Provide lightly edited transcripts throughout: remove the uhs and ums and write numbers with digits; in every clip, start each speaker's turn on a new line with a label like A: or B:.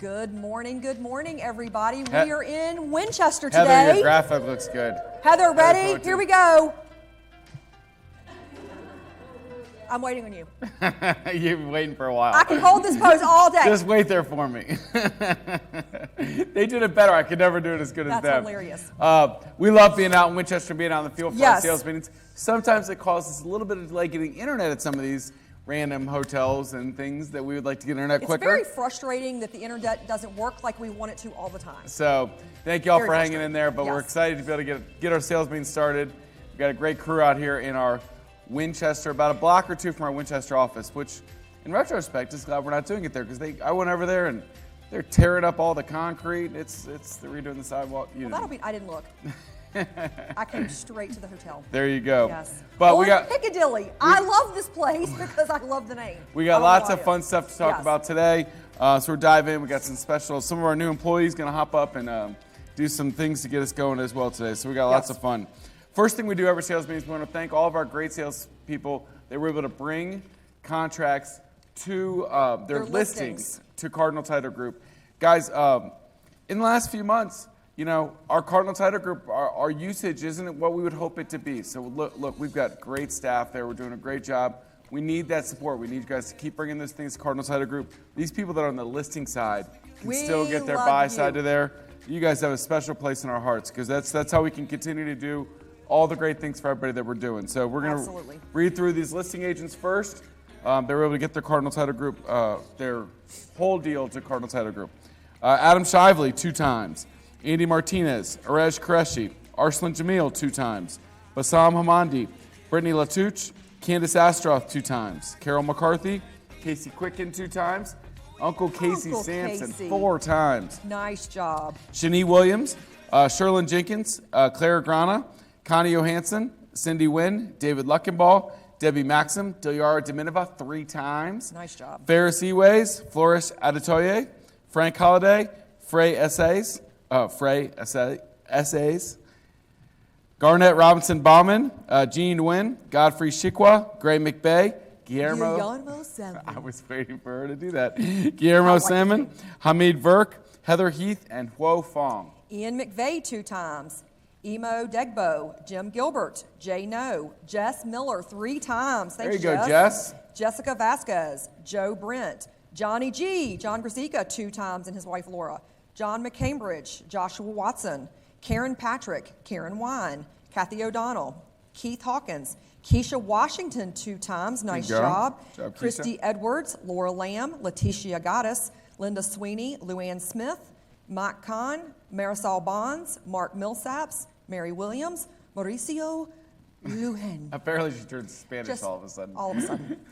A: Good morning, everybody. We are in Winchester today.
B: Heather, your graphic looks good.
A: Heather, ready? Here we go. I'm waiting on you.
B: You've been waiting for a while.
A: I can hold this pose all day.
B: Just wait there for me. They did it better. I could never do it as good as them.
A: That's hilarious.
B: We love being out in Winchester, being out in the field for our
A: Yes.
B: sales meetings. Sometimes it causes a little bit of delay getting internet at some of these random hotels and things that we would like to get internet
A: It's
B: quicker.
A: very frustrating that the internet doesn't work like we want it to all the time.
B: So thank you all
A: Very
B: for hanging in there, but we're
A: Yes.
B: excited to be able to get our sales meeting started. We've got a great crew out here in our Winchester, about a block or two from our Winchester office, which in retrospect is glad we're not doing it there, because I went over there and they're tearing up all the concrete. They're redoing the sidewalk.
A: I didn't look. I came straight to the hotel.
B: There you go.
A: Yes.
B: But
A: we got Piccadilly. I love this place because I love the name.
B: We got lots of fun stuff to talk about today. So we're diving in. We got some specials. Some of our new employees going to hop up and do some things to get us going as well today. So we got lots of fun. First thing we do every sales meeting is we want to thank all of our great sales people that were able to bring contracts to their listings to Cardinal Title Group. Guys, in the last few months, our Cardinal Title Group, our usage isn't what we would hope it to be. So look, we've got great staff there. We're doing a great job. We need that support. We need you guys to keep bringing those things to Cardinal Title Group. These people that are on the listing side can still get their buy side to there. You guys have a special place in our hearts, because that's how we can continue to do all the great things for everybody that we're doing. So we're going to read through these listing agents first. They were able to get their Cardinal Title Group, their whole deal to Cardinal Title Group. Adam Shively, 2 times. Andy Martinez, Arej Qureshi, Arslan Jamil, 2 times. Bassam Hamandi, Brittany Latouche, Candace Astroth, 2 times. Carol McCarthy, Casey Quicken, 2 times. Uncle Casey Samson, 4 times.
A: Nice job.
B: Shani Williams, Sherlyn Jenkins, Clara Grana, Connie Johansson, Cindy Wynn, David Luckenball, Debbie Maxim, Dilyara Dominova, 3 times.
A: Nice job.
B: Ferris Eways, Flourish Adetoye, Frank Holiday, Frey Essays, Garnett Robinson Bauman, Jean Nguyen, Godfrey Shikwa, Gray McBay, Guillermo Salmon. I was waiting for her to do that. Guillermo Salmon, Hamid Verk, Heather Heath, and Huo Fong.
A: Ian McVeigh 2 times. Emo Degbo, Jim Gilbert, Jay No, Jess Miller 3 times. Thanks,
B: there you go, Jess.
A: Jessica Vasquez, Joe Brent, Johnny G, John Grisica 2 times, and his wife Laura. John McCambridge, Joshua Watson, Karen Patrick, Karen Wine, Kathy O'Donnell, Keith Hawkins, Keisha Washington 2 times, nice job. Christy Edwards, Laura Lamb, Letitia Gaddis, Linda Sweeney, Luann Smith, Mike Kahn, Marisol Bonds, Mark Millsaps, Mary Williams, Mauricio Lujen.
B: Apparently she turned Spanish all of a sudden.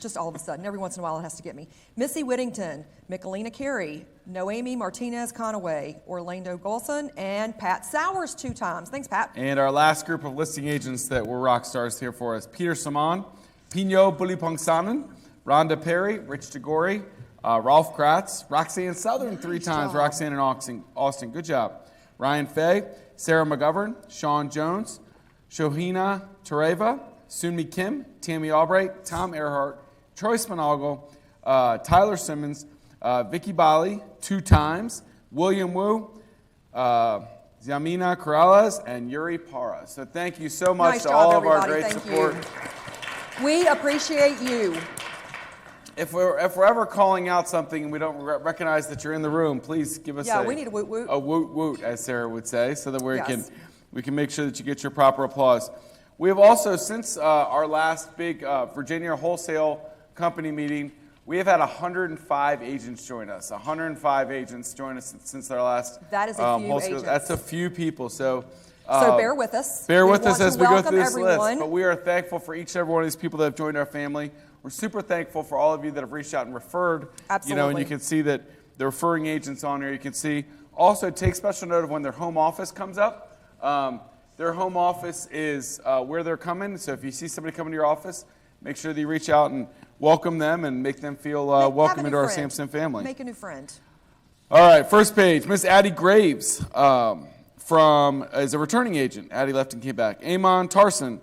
A: Just all of a sudden. Every once in a while it has to get me. Missy Whittington, Michelina Carey, Noemi Martinez Conaway, Orlando Golson, and Pat Sowers 2 times. Thanks, Pat.
B: And our last group of listing agents that were rock stars here for us: Peter Saman, Pino Bulipongsanan, Rhonda Perry, Rich DeGori, Rolf Kratz, Roxanne Southern 3 times, Roxanne and Austin, good job. Ryan Fay, Sarah McGovern, Sean Jones, Shohina Tereva, Sunmi Kim, Tammy Albright, Tom Earhart, Troy Spinagle, Tyler Simmons, Vicky Bali 2 times, William Wu, Yamina Corrales, and Yuri Para. So thank you so much to all of our great support.
A: We appreciate you.
B: If we're ever calling out something and we don't recognize that you're in the room, please give us
A: we need a woot woot.
B: A woot woot, as Sarah would say, so that we can make sure that you get your proper applause. We have also, since our last big Virginia wholesale company meeting, we have had 105 agents join us. 105 agents join us since our last.
A: That is a few agents.
B: That's a few people. So
A: bear with us.
B: Bear with us as we go through this list. But we are thankful for each and every one of these people that have joined our family. We're super thankful for all of you that have reached out and referred.
A: Absolutely.
B: And you can see that the referring agents on here. You can see. Also, take special note of when their home office comes up. Their home office is where they're coming. So if you see somebody coming to your office, make sure that you reach out and welcome them and make them feel welcome into our Samson family.
A: Make a new friend.
B: All right, first page. Miss Addie Graves as a returning agent. Addie left and came back. Amon Tarson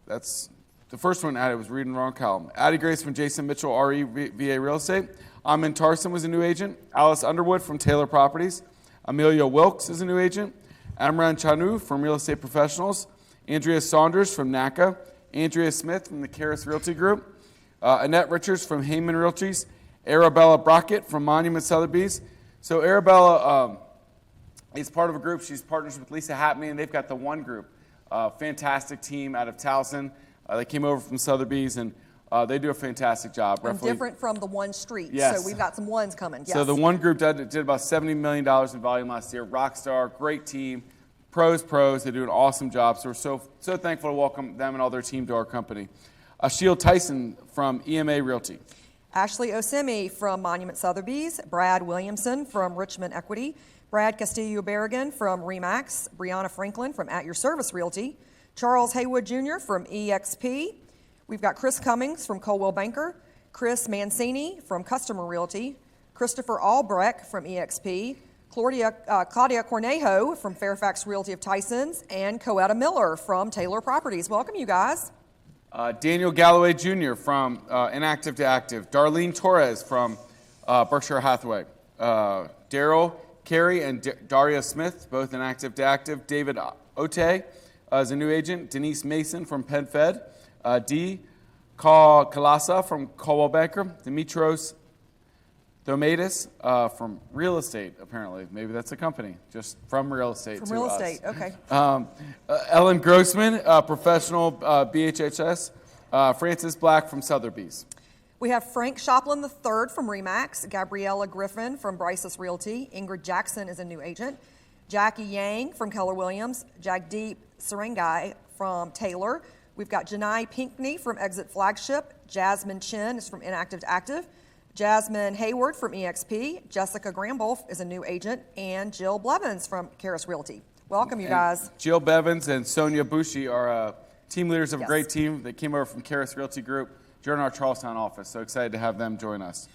B: that's the first one, I was reading the wrong column. Addie Grace from Jason Mitchell, REVA Real Estate. Amin Tarson was a new agent. Alice Underwood from Taylor Properties. Amelia Wilkes is a new agent. Amran Chanu from Real Estate Professionals. Andrea Saunders from NACA. Andrea Smith from the Karis Realty Group. Annette Richards from Heyman Realties. Arabella Brockett from Monument Sotheby's. So Arabella is part of a group. She's partners with Lisa Hatney, and they've got the One Group. Fantastic team out of Towson. They came over from Sotheby's, and they do a fantastic job.
A: And different from the One Street.
B: Yes.
A: So we've got some ones coming. Yes.
B: So the One Group did about $70 million in volume last year. Rockstar, great team. Pros. They do an awesome job. So we're so thankful to welcome them and all their team to our company. Ashiel Tyson from EMA Realty.
A: Ashley Osemi from Monument Sotheby's. Brad Williamson from Richmond Equity. Brad Castillo-Berrigan from REMAX. Brianna Franklin from At Your Service Realty. Charles Haywood Jr. from EXP. We've got Chris Cummings from Coldwell Banker. Chris Mancini from Customer Realty. Christopher Albrecht from EXP. Claudia Cornejo from Fairfax Realty of Tysons. And Coetta Miller from Taylor Properties. Welcome, you guys.
B: Daniel Galloway Jr. from Inactive to Active. Darlene Torres from Berkshire Hathaway. Daryl Carey and Daria Smith, both Inactive to Active. David Ote is a new agent. Denise Mason from PenFed. D. Kalasa from Coldwell Banker. Dimitros Domatis from Real Estate, apparently. Maybe that's a company, just from real estate
A: From
B: to
A: real
B: us.
A: estate, okay.
B: Ellen Grossman, professional BHHS. Francis Black from Sotheby's.
A: We have Frank Shoplin III from REMAX, Gabriella Griffin from Bryce's Realty, Ingrid Jackson is a new agent, Jackie Yang from Keller Williams, Jagdeep Sarangai from Taylor. We've got Janai Pinkney from Exit Flagship, Jasmine Chin is from Inactive to Active, Jasmine Hayward from EXP, Jessica Gramble is a new agent, and Jill Blevins from Karis Realty. Welcome, you guys.
B: Jill Bevins and Sonia Bushi are team leaders of a great team that came over from Karis Realty Group, joined our Charlestown office. So excited to have them join us.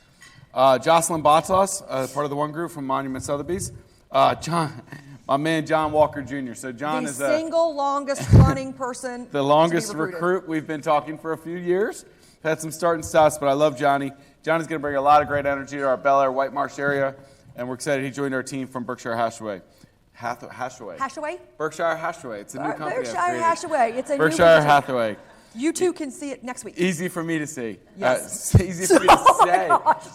B: Jocelyn Batos, part of the One Group from Monument Sotheby's. My man John Walker Jr. So John is
A: the single longest running person.
B: The longest recruit. We've been talking for a few years. Had some start and stops, but I love Johnny. Johnny's going to bring a lot of great energy to our Bel Air, White Marsh area, and we're excited he joined our team from Berkshire Hathaway.
A: Hashaway?
B: Berkshire Hathaway. It's a new company.
A: Berkshire Hathaway. It's a
B: Berkshire Hathaway.
A: You two can see it next week.
B: Easy for me to see.
A: Yes.
B: Easy for me to say.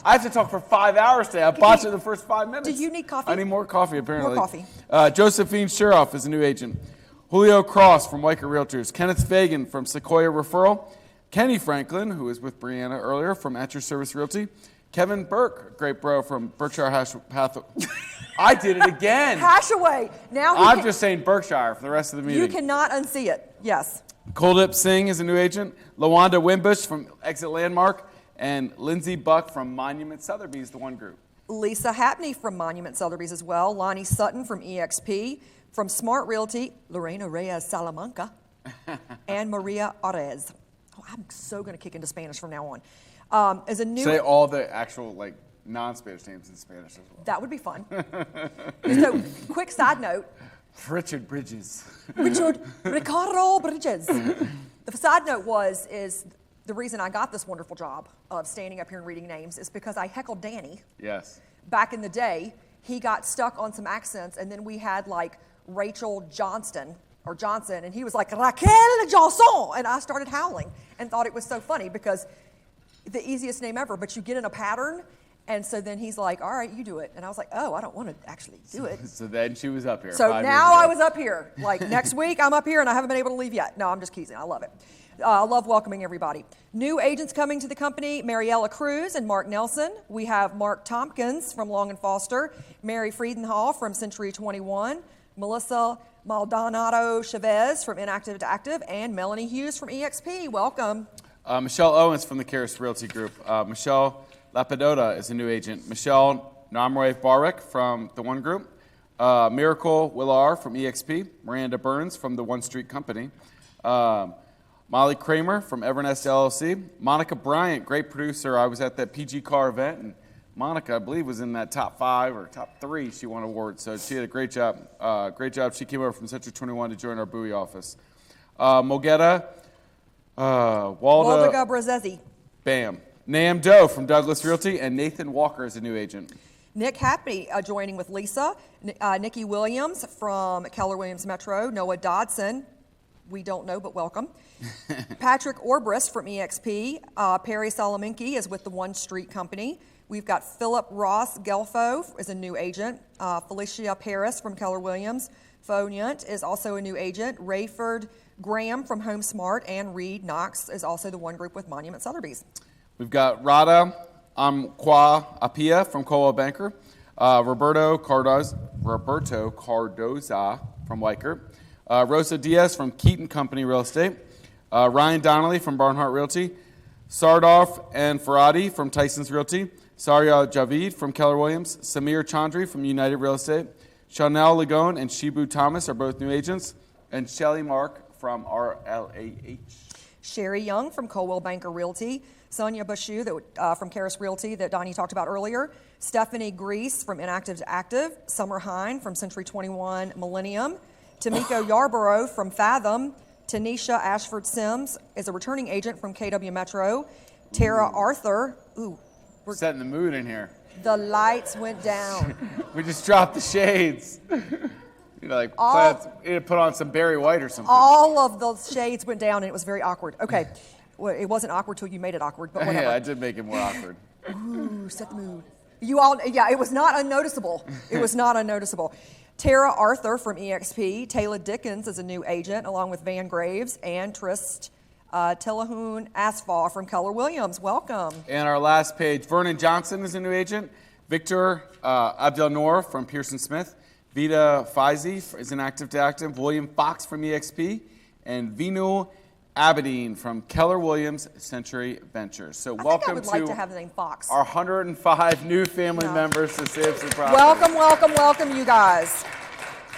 B: I have to talk for 5 hours today. I botched it in the first 5 minutes.
A: Do you need coffee?
B: I need more coffee, apparently.
A: More coffee.
B: Josephine Shuroff is a new agent. Julio Cross from Weicker Realtors. Kenneth Fagan from Sequoia Referral. Kenny Franklin, who was with Brianna earlier from At Your Service Realty. Kevin Burke, great bro from Berkshire Hathaway. I did it again.
A: Hashaway. Now
B: I'm just saying Berkshire for the rest of the meeting.
A: You cannot unsee it. Yes.
B: Kuldip Singh is a new agent. Lawanda Wimbush from Exit Landmark. And Lindsay Buck from Monument Sotheby's, the One Group.
A: Lisa Hapney from Monument Sotheby's as well. Lonnie Sutton from EXP. From Smart Realty, Lorena Reyes Salamanca. And Maria Arez. Oh, I'm so going to kick into Spanish from now on. As a new
B: Say all the actual non-Spanish names in Spanish as well.
A: That would be fun. So, quick side note.
B: Richard Bridges.
A: Ricardo Bridges. The side note is the reason I got this wonderful job of standing up here and reading names is because I heckled Danny.
B: Yes.
A: Back in the day, he got stuck on some accents, and then we had Rachel Johnson, and he was like, Raquel Johnson, and I started howling and thought it was so funny because the easiest name ever, but you get in a pattern, and so then he's like, all right, you do it. And I was like, oh, I don't want to actually do it.
B: So then she was up here.
A: So now I was up here. Next week, I'm up here, and I haven't been able to leave yet. No, I'm just teasing. I love it. I love welcoming everybody. New agents coming to the company, Mariella Cruz and Mark Nelson. We have Mark Tompkins from Long & Foster, Mary Friedenhall from Century 21, Melissa Maldonado Chavez from Inactive to Active, and Melanie Hughes from EXP. Welcome.
B: Michelle Owens from the Karis Realty Group. Michelle Lapidota is a new agent. Michelle Namrave Barek from the One Group. Miracle Willar from EXP. Miranda Burns from the One Street Company. Molly Kramer from Evernest LLC. Monica Bryant, great producer. I was at that PG Car event, and Monica, I believe, was in that top 5 or top 3. She won awards, so she had a great job. Great job. She came over from Century 21 to join our Bowie office. Mogeta
A: Walda Brazezi.
B: Bam. Nam Doe from Douglas Realty, and Nathan Walker is a new agent.
A: Nick Happy joining with Lisa. Nikki Williams from Keller Williams Metro. Noah Dodson. We don't know, but welcome. Patrick Orbris from EXP. Perry Salaminki is with the One Street Company. We've got Philip Ross Gelfo is a new agent. Felicia Paris from Keller Williams. Foniant is also a new agent. Rayford Graham from Home Smart, and Reed Knox is also the One Group with Monument Sotheby's.
B: We've got Rada Amqua Apia from Coldwell Banker. Roberto Cardoza from Weicker. Rosa Diaz from Keaton Company Real Estate. Ryan Donnelly from Barnhart Realty. Sardoff and Faradi from Tyson's Realty. Saria Javid from Keller Williams. Samir Chandri from United Real Estate. Chanel Ligone and Shibu Thomas are both new agents. And Shelly Mark from RLAH.
A: Sherry Young from Coldwell Banker Realty. Sonia Bashu from Karis Realty that Donnie talked about earlier. Stephanie Grease from Inactive to Active. Summer Hine from Century 21 Millennium. Tamiko Yarborough from Fathom. Tanisha Ashford Sims is a returning agent from KW Metro. Tara Arthur.
B: We're setting the mood in here.
A: The lights went down.
B: We just dropped the shades. Put on some Barry White or something.
A: All of the shades went down, and it was very awkward. Okay. Well, it wasn't awkward till you made it awkward, but whatever.
B: Yeah, I did make it more awkward.
A: Ooh, set the mood. It was not unnoticeable. It was not unnoticeable. Tara Arthur from EXP. Taylor Dickens is a new agent, along with Van Graves, and Trist Tillahoon Asfaw from Keller Williams. Welcome.
B: And our last page, Vernon Johnson is a new agent. Victor Abdelnour from Pearson Smith. Vita Faizi is an active to active. William Fox from EXP. And Vinu Abedin from Keller Williams Century Ventures. So welcome
A: to have the name Fox.
B: Our 105 new family members to Samson Properties.
A: Welcome, you guys.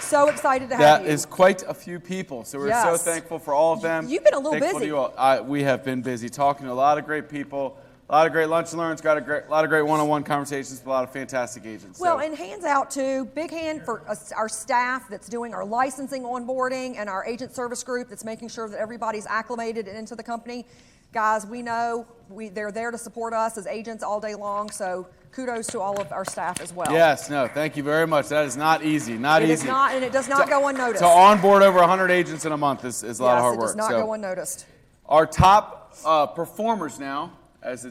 A: So excited to have you.
B: That is quite a few people. So we're so thankful for all of them.
A: You've been a little busy.
B: To you all. We have been busy talking to a lot of great people. A lot of great lunch and learns, got a lot of great one-on-one conversations with a lot of fantastic agents.
A: Well, and hands out too, big hand for our staff that's doing our licensing onboarding and our agent service group that's making sure that everybody's acclimated into the company. Guys, we know they're there to support us as agents all day long, so kudos to all of our staff as well.
B: Yes, no, thank you very much. That is not easy,
A: It is not, and it does not go unnoticed.
B: To onboard over 100 agents in a month is a lot of hard work.
A: Yes, it does not go unnoticed.
B: Our top performers now, as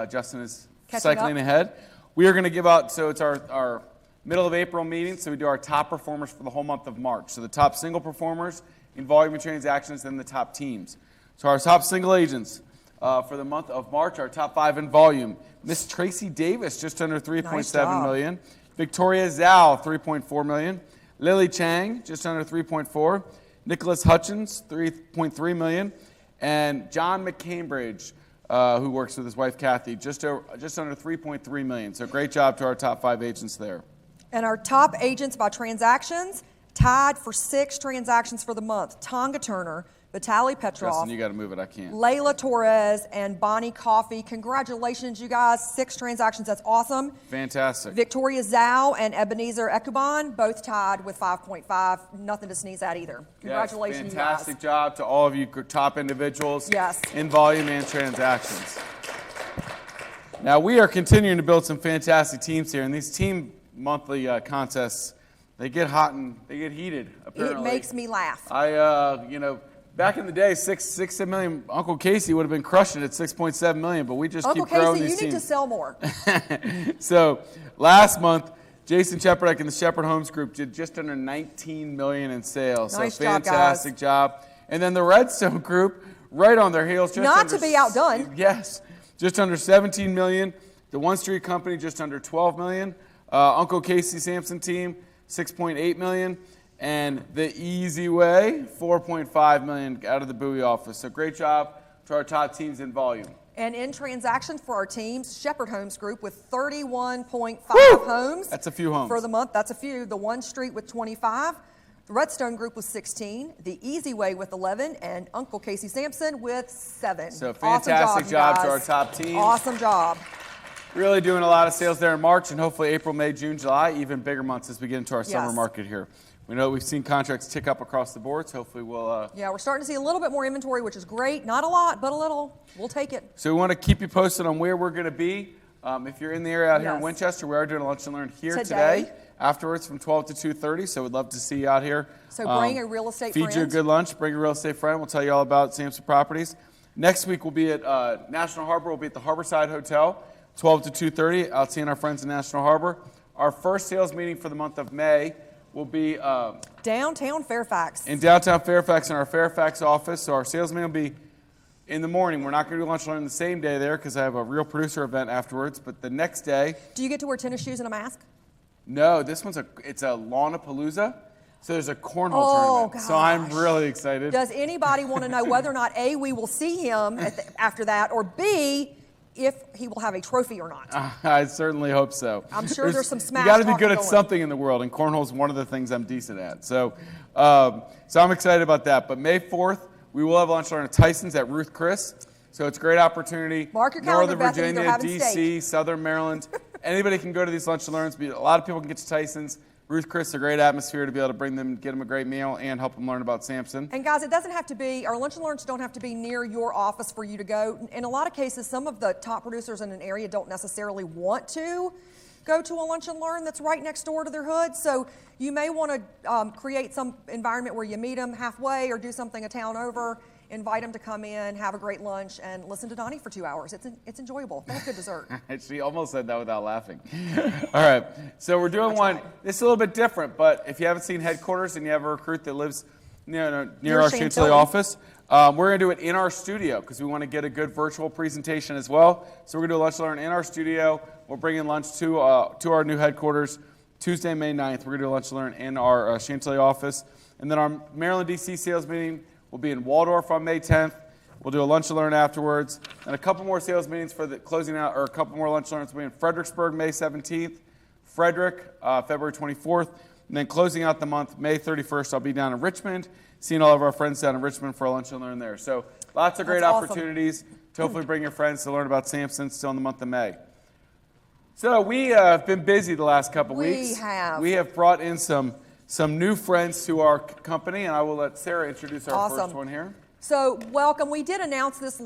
B: Justin is cycling ahead. We are going to give out, so it's our middle of April meeting, so we do our top performers for the whole month of March. So the top single performers in volume of transactions, then the top teams. So our top single agents for the month of March, our top 5 in volume. Miss Tracy Davis, just under $3.7 million. Victoria Zhao, $3.4 million. Lily Chang, just under $3.4. Nicholas Hutchins, $3.3 million. And John McCambridge, who works with his wife Kathy, just under $3.3 million. So great job to our top 5 agents there.
A: And our top agents by transactions, tied for 6 transactions for the month. Tonga Turner, Vitaly Petrov.
B: Justin, you got to move it. I can't.
A: Layla Torres and Bonnie Coffey. Congratulations, you guys. 6 transactions. That's awesome.
B: Fantastic.
A: Victoria Zhao and Ebenezer Ekuban, both tied with 5.5. Nothing to sneeze at either. Congratulations,
B: yes,
A: you guys.
B: Fantastic job to all of you top individuals in volume and transactions. Now, we are continuing to build some fantastic teams here, and these team monthly contests, they get hot and they get heated, apparently.
A: It makes me laugh.
B: Back in the day, 6 million, Uncle Casey would have been crushing it at 6.7 million, but we just keep growing these teams.
A: Uncle Casey, you need to sell more.
B: So last month, Jason Shepard and the Shepard Homes Group did just under 19 million in sales.
A: Nice
B: so
A: job,
B: fantastic
A: guys.
B: Job. And then the Redstone Group, right on their heels.
A: Not to be outdone.
B: Yes, just under 17 million. The One Street Company, just under 12 million. Uncle Casey Samson team, 6.8 million. And the Easy Way, 4.5 million out of the Bowie office. So great job to our top teams in volume.
A: And in transactions for our teams, Shepard Homes Group with 31.5 homes.
B: That's a few homes.
A: For the month, that's a few. The One Street with 25. The Redstone Group with 16. The Easy Way with 11. And Uncle Casey Sampson with 7.
B: So fantastic job to our top teams.
A: Awesome job.
B: Really doing a lot of sales there in March, and hopefully April, May, June, July, even bigger months as we get into our summer market here. We know we've seen contracts tick up across the board, so hopefully we'll...
A: Yeah, we're starting to see a little bit more inventory, which is great. Not a lot, but a little. We'll take it.
B: So we want to keep you posted on where we're going to be. If you're in the area out here in Winchester, we are doing a lunch and learn here today. Afterwards from 12 to 2:30, so we'd love to see you out here.
A: So bring a real estate friend.
B: Feed you a good lunch. Bring a real estate friend. We'll tell you all about Samson Properties. Next week we'll be at National Harbor. We'll be at the Harborside Hotel, 12 to 2:30, out seeing our friends in National Harbor. Our first sales meeting for the month of May will be
A: downtown Fairfax.
B: In downtown Fairfax in our Fairfax office. So our sales meeting will be in the morning. We're not going to do lunch and learn the same day there because I have a real producer event afterwards. But the next day.
A: Do you get to wear tennis shoes and a mask?
B: No, this one's it's a Lawnapalooza. So there's a cornhole tournament.
A: Gosh.
B: So I'm really excited.
A: Does anybody want to know whether or not A, we will see him after that, or B, if he will have a trophy or not?
B: I certainly hope so.
A: I'm sure there's some smash.
B: You got to be good at
A: going.
B: something in the world, and cornhole's one of the things I'm decent at. So I'm excited about that. But May 4th, we will have lunch and learn at Tyson's at Ruth Chris. So it's a great opportunity.
A: Mark your calendar,
B: Northern
A: Bethany,
B: Virginia, D.C., Southern Maryland. Anybody can go to these lunch and learns. A lot of people can get to Tyson's. Ruth Chris, a great atmosphere to be able to bring them, get them a great meal, and help them learn about Samson.
A: And guys, it doesn't have to be, our lunch and learns don't have to be near your office for you to go. In a lot of cases, some of the top producers in an area don't necessarily want to go to a lunch and learn that's right next door to their hood. So you may want to create some environment where you meet them halfway or do something a town over. Invite them to come in, have a great lunch, and listen to Donnie for 2 hours. It's enjoyable. They have good dessert.
B: She almost said that without laughing. All right, so we're doing one. It's a little bit different, but if you haven't seen headquarters and you have a recruit that lives near our Chantilly office, we're going to do it in our studio because we want to get a good virtual presentation as well. So we're going to do lunch and learn in our studio. We'll bring in lunch to our new headquarters Tuesday, May 9th. We're going to do lunch and learn in our Chantilly office. And then our Maryland, D.C. sales meeting will be in Waldorf on May 10th. We'll do a lunch and learn afterwards. And a couple more sales meetings for the closing out, or a couple more lunch and learns will be in Fredericksburg, May 17th, Frederick, February 24th. And then closing out the month, May 31st, I'll be down in Richmond, seeing all of our friends down in Richmond for a lunch and learn there. So lots of great opportunities to hopefully bring your friends to learn about Samson still in the month of May. So we have been busy the last couple weeks. We have brought in some new friends to our company, and I will let Sarah introduce our first one here.
A: So welcome. We did announce this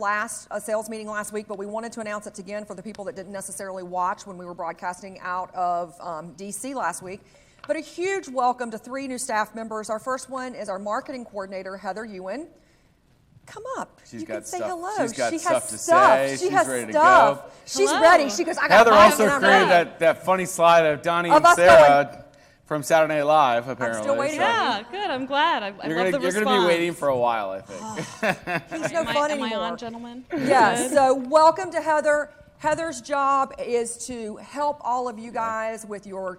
A: sales meeting last week, but we wanted to announce it again for the people that didn't necessarily watch when we were broadcasting out of D.C. last week. But a huge welcome to 3 new staff members. Our first one is our marketing coordinator, Heather Ewan. Come up.
B: She's
A: you
B: got
A: can say
B: stuff.
A: hello.
B: She's got
A: she
B: stuff
A: has
B: to
A: stuff.
B: say.
A: She
B: She's
A: has
B: ready
A: stuff.
B: to go.
A: She's ready. She goes, I got
B: Heather also created
A: that.
B: that funny slide of Donnie and Sarah from Saturday Night Live, apparently.
A: I'm still waiting.
C: Yeah, good. I'm glad. I love the response.
B: You're going to be waiting for a while, I think.
A: He's no fun anymore.
C: Am I on, gentlemen?
A: Yes. So welcome to Heather. Heather's job is to help all of you guys with your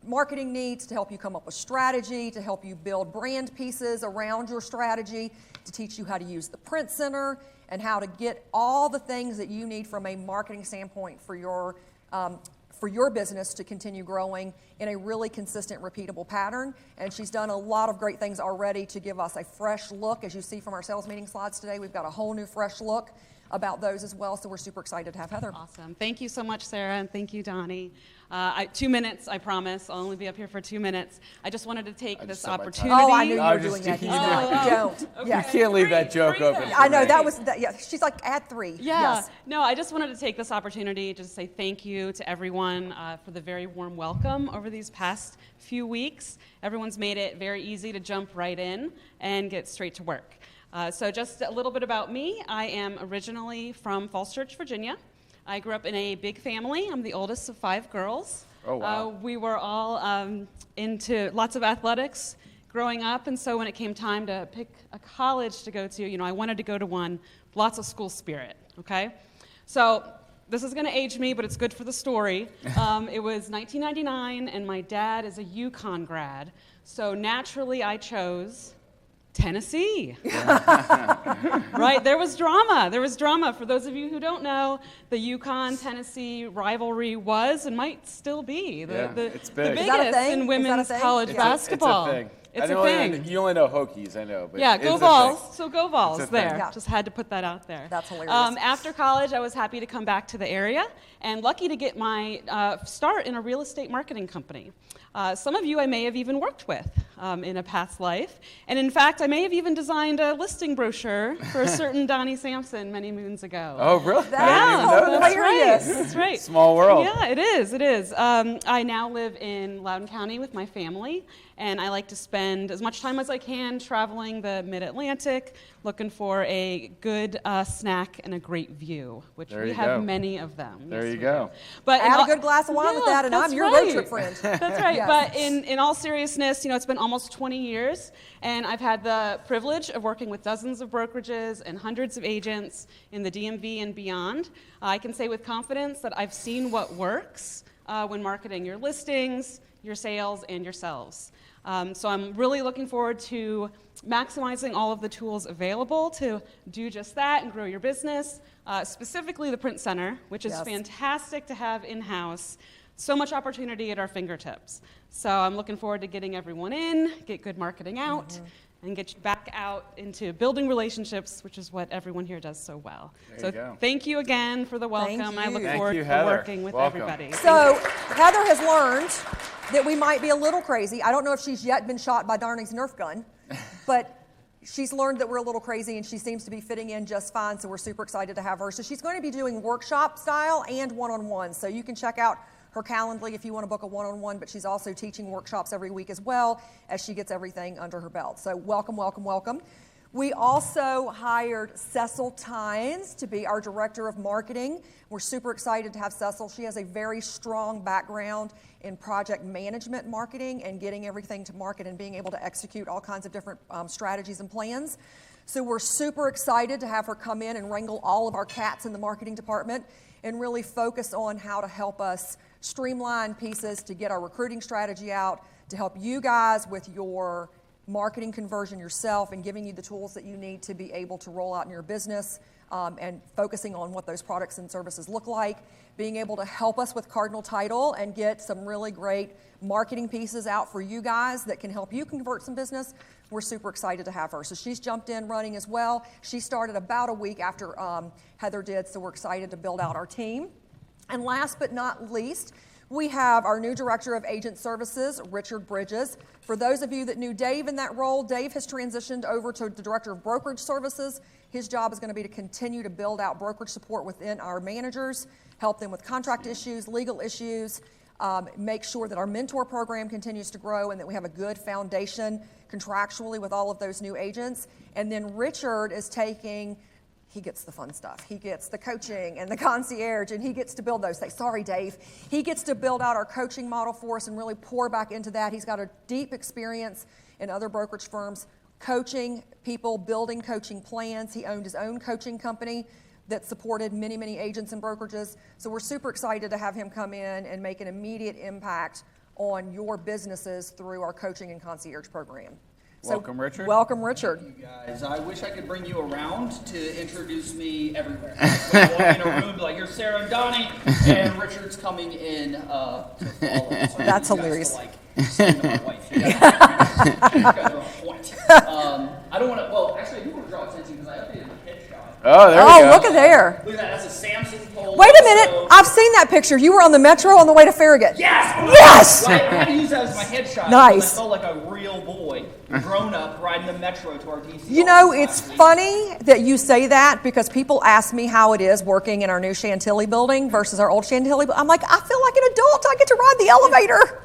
A: marketing needs, to help you come up with strategy, to help you build brand pieces around your strategy, to teach you how to use the print center, and how to get all the things that you need from a marketing standpoint for your business to continue growing in a really consistent, repeatable pattern. And she's done a lot of great things already to give us a fresh look. As you see from our sales meeting slides today, we've got a whole new fresh look about those as well. So we're super excited to have Heather.
C: Awesome. Thank you so much, Sarah, and thank you, Donnie. 2 minutes, I promise. I'll only be up here for 2 minutes. I just wanted to take this opportunity.
A: Oh, I knew you were doing that. Don't.
C: Okay.
A: Yeah.
B: You can't leave that joke open.
A: I know, that was, yeah, she's like, add 3.
C: Yeah.
A: Yes.
C: No, I just wanted to take this opportunity to just say thank you to everyone for the very warm welcome over these past few weeks. Everyone's made it very easy to jump right in and get straight to work. So just a little bit about me. I am originally from Falls Church, Virginia. I grew up in a big family. I'm the oldest of 5 girls.
B: Oh, wow.
C: We were all into lots of athletics growing up, and so when it came time to pick a college to go to, I wanted to go to one, lots of school spirit, okay? So this is going to age me, but it's good for the story. It was 1999, and my dad is a UConn grad, so naturally I chose Tennessee. Right? There was drama. There was drama. For those of you who don't know, the UConn-Tennessee rivalry was and might still be the biggest in women's college basketball.
B: It's a thing.
C: It's a thing.
B: You only know Hokies, I know. But
C: yeah, go Vols. So go Vols there.
A: Yeah.
C: Just had to put that out there.
A: That's hilarious.
C: After college, I was happy to come back to the area and lucky to get my start in a real estate marketing company. Some of you I may have even worked with. in a past life. And in fact, I may have even designed a listing brochure for a certain Donnie Samson many moons ago.
B: Oh, really?
C: That's right. That's right.
B: Small world.
C: Yeah, it is. It is. I now live in Loudoun County with my family, and I like to spend as much time as I can traveling the Mid-Atlantic, looking for a good snack and a great view, which we have many of them.
B: There you go.
A: But add a good glass of wine with that, and I'm your road trip friend.
C: That's right. Yes. But in all seriousness, it's been almost 20 years, and I've had the privilege of working with dozens of brokerages and hundreds of agents in the DMV and beyond. I can say with confidence that I've seen what works when marketing your listings, your sales, and yourselves. So I'm really looking forward to maximizing all of the tools available to do just that and grow your business, specifically the Print Center, which is fantastic to have in-house. So much opportunity at our fingertips. So I'm looking forward to getting everyone in, get good marketing out, and get you back out into building relationships, which is what everyone here does so well. Thank you again for the welcome. I look forward to working with everybody.
A: So Heather has learned that we might be a little crazy. I don't know if she's yet been shot by Darning's Nerf gun, but she's learned that we're a little crazy, and she seems to be fitting in just fine, so we're super excited to have her. So she's going to be doing workshop style and one-on-one, so you can check out her Calendly if you want to book a one-on-one, but she's also teaching workshops every week as well as she gets everything under her belt. So welcome, welcome, welcome. We also hired Cecil Tynes to be our Director of Marketing. We're super excited to have Cecil. She has a very strong background in project management marketing and getting everything to market and being able to execute all kinds of different strategies and plans. So we're super excited to have her come in and wrangle all of our cats in the marketing department and really focus on how to help us streamline pieces to get our recruiting strategy out, to help you guys with your marketing conversion yourself and giving you the tools that you need to be able to roll out in your business, and focusing on what those products and services look like, being able to help us with Cardinal Title and get some really great marketing pieces out for you guys that can help you convert some business. We're super excited to have her. So she's jumped in running as well. She started about a week after Heather did, so we're excited to build out our team. And last but not least, we have our new Director of Agent Services, Richard Bridges. For those of you that knew Dave in that role, Dave has transitioned over to the Director of Brokerage Services. His job is going to be to continue to build out brokerage support within our managers, help them with contract issues, legal issues, make sure that our mentor program continues to grow and that we have a good foundation contractually with all of those new agents. And then Richard is he gets the fun stuff. He gets the coaching and the concierge, and he gets to build those things. Sorry, Dave. He gets to build out our coaching model for us and really pour back into that. He's got a deep experience in other brokerage firms, coaching people, building coaching plans. He owned his own coaching company that supported many, many agents and brokerages. So we're super excited to have him come in and make an immediate impact on your businesses through our coaching and concierge program.
B: Welcome, Richard.
A: Welcome, Richard.
D: Thank you, guys. I wish I could bring you around to introduce me everywhere. I walk in a room, be like, here's Sarah and Donnie, and Richard's coming in to follow. So
A: that's hilarious.
D: To, sing to my wife. You guys are on point. I don't want to, well, actually, I do want to draw attention because I updated my headshot.
B: Oh, there we go.
A: Look at there.
D: Look at that. That's a Samson pole.
A: Wait a minute. I've seen that picture. You were on the Metro on the way to Farragut.
D: Yes!
A: Yes!
D: Well, I had to use that as my headshot.
A: Nice.
D: I felt like a real boy, grown up, riding the Metro to our DC.
A: You know, it's funny that you say that because people ask me how it is working in our new Chantilly building versus our old Chantilly. I'm like, I feel like an adult. I get to ride the elevator.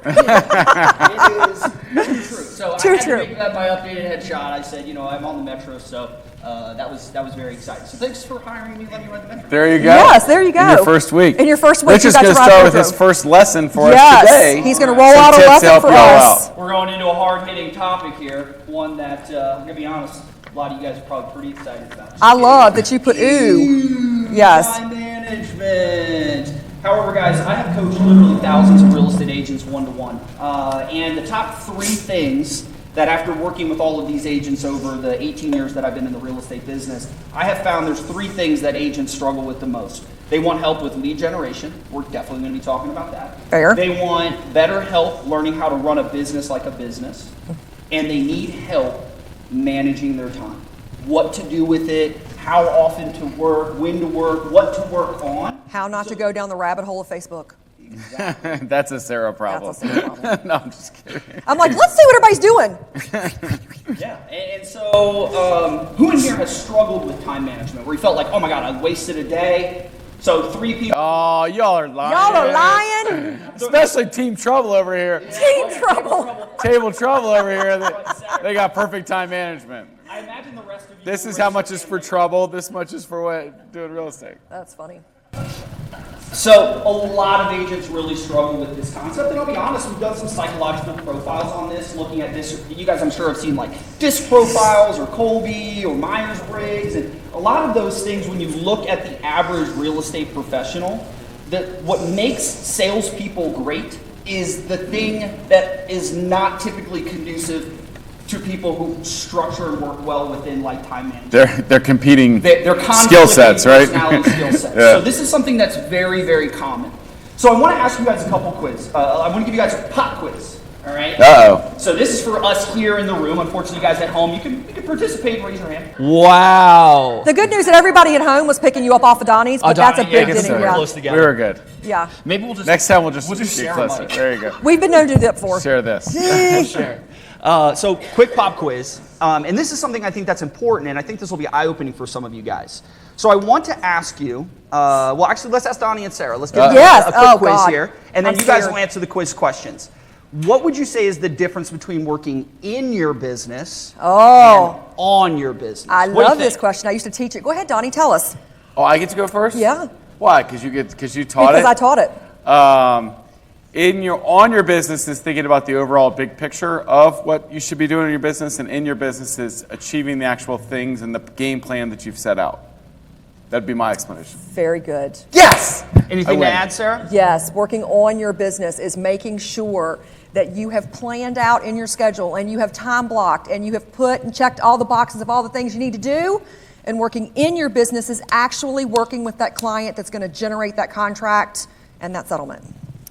D: It is too true. So I had to make that my updated headshot. I said, I'm on the Metro, so that was very exciting. So thanks for hiring me. Let me ride the Metro.
B: There you go.
A: Yes, there you go.
B: In your first week.
A: In your first week,
B: Rich is going to start with his first lesson for us today.
A: He's going to roll out a lesson for us.
D: We're going into a hard-hitting topic here, one that, I'm going to be honest, a lot of you guys are probably pretty excited about.
A: I love that you put ooh. Yes.
D: Time management. However, guys, I have coached literally thousands of real estate agents one-to-one. And the top 3 things that after working with all of these agents over the 18 years that I've been in the real estate business, I have found there's 3 things that agents struggle with the most. They want help with lead generation. We're definitely going to be talking about that.
A: Fair.
D: They want better help learning how to run a business like a business. And they need help managing their time. What to do with it, how often to work, when to work, what to work on.
A: How not to go down the rabbit hole of Facebook.
D: Exactly.
B: That's a Sarah problem.
A: That's a Sarah problem.
B: No, I'm just kidding.
A: I'm like, let's see what everybody's doing.
D: Yeah, and so who in here has struggled with time management where you felt like, oh my God, I wasted a day? So 3 people.
B: Oh, y'all are lying.
A: Y'all are lying.
B: Especially Team Trouble over here.
A: Team trouble.
B: Table Trouble over here. They got perfect time management.
D: I imagine the rest of you.
B: This is how much is for trouble. This much is for what doing real estate.
A: That's funny.
D: So a lot of agents really struggle with this concept, and I'll be honest, we've done some psychological profiles on this, looking at this. You guys, I'm sure, have seen like DISC profiles or Colby or Myers-Briggs, and a lot of those things, when you look at the average real estate professional, that what makes salespeople great is the thing that is not typically conducive to people who structure and work well within like time management.
B: They're competing
D: They're
B: skill sets, right?
D: Personality skill sets.
B: Yeah.
D: So this is something that's very, very common. So I want to ask you guys a couple quiz. I want to give you guys a pop quiz. All right.
B: Uh-oh.
D: So this is for us here in the room. Unfortunately, you guys at home, you can participate and raise your hand.
E: Wow.
A: The good news that everybody at home was picking you up off of Donnie's, but that's a
E: Donnie, yeah,
A: big
E: because
A: dinner.
E: we're
A: Yeah.
E: close together.
B: We were good.
A: Yeah.
D: Maybe we'll just
B: Next time we'll just
D: share
B: get
D: a
B: closer.
D: mic.
B: There you go.
A: We've been known to do that before.
B: Share this.
E: Sure. So quick pop quiz, and this is something I think that's important, and I think this will be eye-opening for some of you guys. So I want to ask you, well, actually, let's ask Donnie and Sarah. Let's do
A: Yes.
E: a quick
A: Oh,
E: quiz
A: God.
E: here, and then
A: I'm
E: you guys
A: scared.
E: will answer the quiz questions. What would you say is the difference between working in your business and on your business?
A: I
E: What do you
A: love this
E: think?
A: question. I used to teach it. Go ahead, Donnie, tell us.
B: Oh, I get to go first?
A: Yeah.
B: Why? Because you taught
A: Because
B: it?
A: I taught it.
B: On your business is thinking about the overall big picture of what you should be doing in your business, and in your business is achieving the actual things and the game plan that you've set out. That'd be my explanation.
A: Very good.
B: Yes!
E: Anything to
B: win.
E: add, Sarah?
A: Yes, working on your business is making sure that you have planned out in your schedule and you have time blocked and you have put and checked all the boxes of all the things you need to do. And working in your business is actually working with that client that's going to generate that contract and that settlement.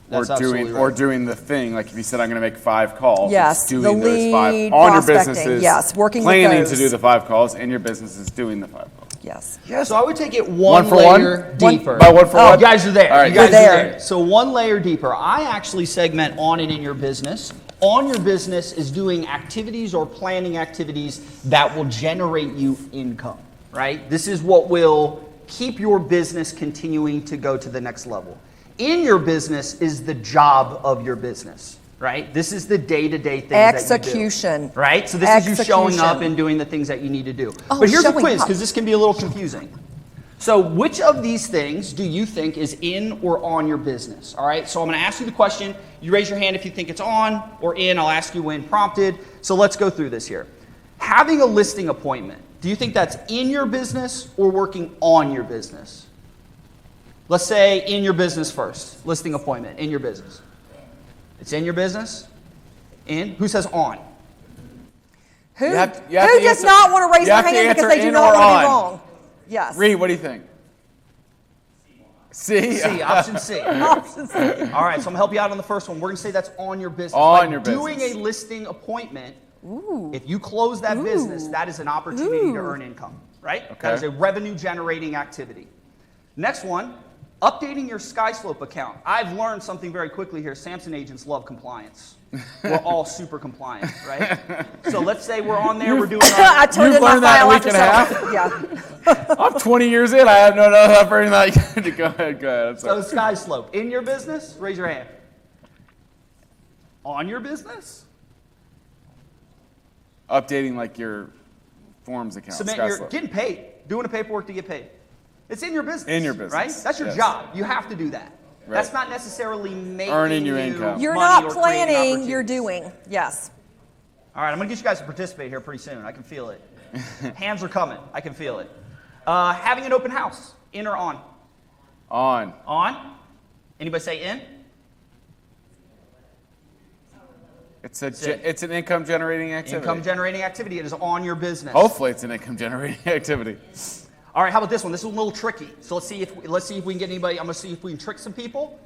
E: That's absolutely right.
B: Or doing the thing, like if you said I'm going to make 5 calls,
A: Yes,
B: it's doing
A: the
B: those 5
A: lead
B: on your
A: prospecting,
B: businesses.
A: yes, working with
B: planning to
A: those.
B: do the 5 calls, and your business is doing the 5 calls.
A: Yes.
E: So I would take it one
B: for
E: layer
B: one?
E: deeper.
B: By one for
E: Oh,
B: one?
E: you guys are there.
B: All right,
E: You guys
A: you're
E: are
A: there.
E: there. So one layer deeper. I actually segment on and in your business. On your business is doing activities or planning activities that will generate you income, right? This is what will keep your business continuing to go to the next level. In your business is the job of your business, right? This is the day-to-day things that you
A: Execution.
E: do, right? So this is you showing up
A: Execution.
E: and doing the things that you need to do.
A: Oh,
E: But here's a
A: showing
E: quiz,
A: up.
E: because this can be a little confusing. So which of these things do you think is in or on your business? All right, so I'm going to ask you the question. You raise your hand if you think it's on or in. I'll ask you when prompted. So let's go through this here. Having a listing appointment, do you think that's in your business or working on your business? Let's say in your business first. Listing appointment, in your business. It's in your business? In? Who says on?
A: Who,
B: You have to
A: who does
B: answer-
A: not want to raise
B: you
A: their
B: have to
A: hand because
B: answer
A: they do
B: in
A: not
B: or
A: want to
B: on.
A: be wrong? Yes.
B: Reed, what do you think? C.
E: C, option C.
A: Option C.
E: All right, so I'm going to help you out on the first one. We're going to say that's on your business.
B: On
E: By
B: your
E: doing
B: business.
E: a listing appointment, if you close that business, that is an opportunity to earn income, right?
B: Okay.
E: That is a revenue-generating activity. Next one, updating your SkySlope account. I've learned something very quickly here. Samson agents love compliance. We're all super compliant, right? So let's say we're on there, we're doing
A: I
E: our...
A: turned
B: You've
A: in my
B: learned that in
A: file
B: a week
A: after
B: and a
A: settlement. Yeah.
B: I'm 20 years in. I have no enough for anything. Go ahead. I'm
E: So
B: sorry.
E: SkySlope, in your business, raise your hand. On your business?
B: Updating like your forms account.
E: Submit your,
B: SkySlope.
E: getting paid, doing the paperwork to get paid. It's in your business.
B: In your business,
E: right? That's your
B: yes.
E: job. You have to do that.
B: Right.
E: That's not necessarily making
B: Earning your
E: you
B: income.
A: You're
E: money
A: not
E: or creating
A: planning, you're
E: opportunities.
A: doing. Yes.
E: All right, I'm gonna get you guys to participate here pretty soon. I can feel it. Hands are coming. I can feel it. Having an open house, in or on?
B: On.
E: On. Anybody say in?
B: It's an income generating activity.
E: Income generating activity. It is on your business.
B: Hopefully, it's an income generating activity.
E: All right, how about this one? This is a little tricky. So let's see if we can get anybody. I'm gonna see if we can trick some people.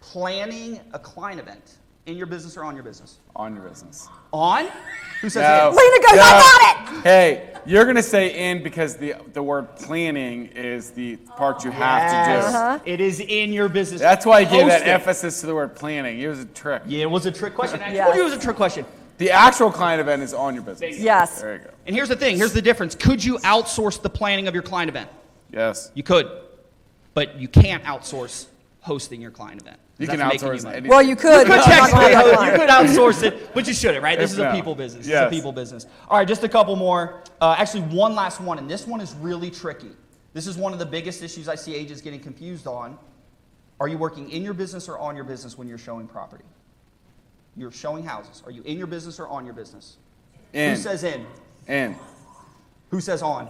E: Planning a client event. In your business or on your business?
B: On your business.
E: On? Who says
B: No.
E: in?
A: Lena goes, I got it!
B: Hey, you're going to say in because the word planning is the part you have to do.
E: It is in your business.
B: That's why I gave that
E: Hosting.
B: emphasis to the word planning. It was a trick.
E: Yeah, it was a trick question. I
A: Yes.
E: told you it was a trick question.
B: The actual client event is on your business.
A: Yes.
B: There you go.
E: And here's the thing. Here's the difference. Could you outsource the planning of your client event?
B: Yes.
E: You could, but you can't outsource hosting your client event.
B: You
E: That's
B: can
E: making
B: outsource
E: money.
B: anything.
A: Well, you could.
E: You could
A: but I'm not gonna
E: technically,
A: have that
E: you
A: client.
E: could outsource it, but you shouldn't, right? This is a
B: no.
E: people business.
B: Yes.
E: It's a people business. All right, just a couple more. Actually, one last one, and this one is really tricky. This is one of the biggest issues I see agents getting confused on. Are you working in your business or on your business when you're showing property? You're showing houses. Are you in your business or on your business?
B: In.
E: Who says in?
B: In.
E: Who says on?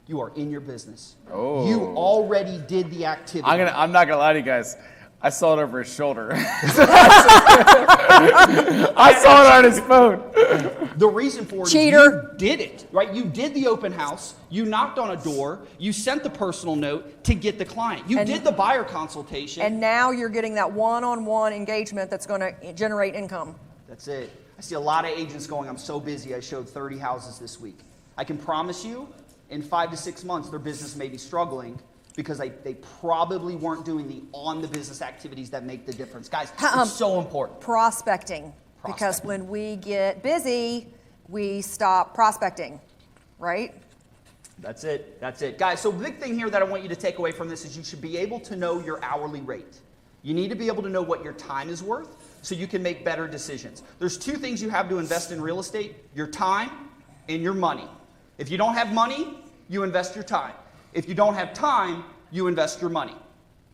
E: You are in your business.
B: Oh.
E: You already did the activity.
B: I'm not gonna lie to you guys. I saw it over his shoulder. I saw it on his phone.
E: The reason for it
A: Cheater.
E: is you did it, right? You did the open house. You knocked on a door. You sent the personal note to get the client. You did the buyer consultation.
A: And now you're getting that one-on-one engagement that's going to generate income.
E: That's it. I see a lot of agents going, I'm so busy, I showed 30 houses this week. I can promise you, in 5 to 6 months, their business may be struggling because they probably weren't doing the on-the-business activities that make the difference. Guys, it's so important.
A: Prospecting. Because when we get busy, we stop prospecting, right?
E: That's it. That's it. Guys, so the big thing here that I want you to take away from this is you should be able to know your hourly rate. You need to be able to know what your time is worth so you can make better decisions. There's 2 things you have to invest in real estate, your time and your money. If you don't have money, you invest your time. If you don't have time, you invest your money,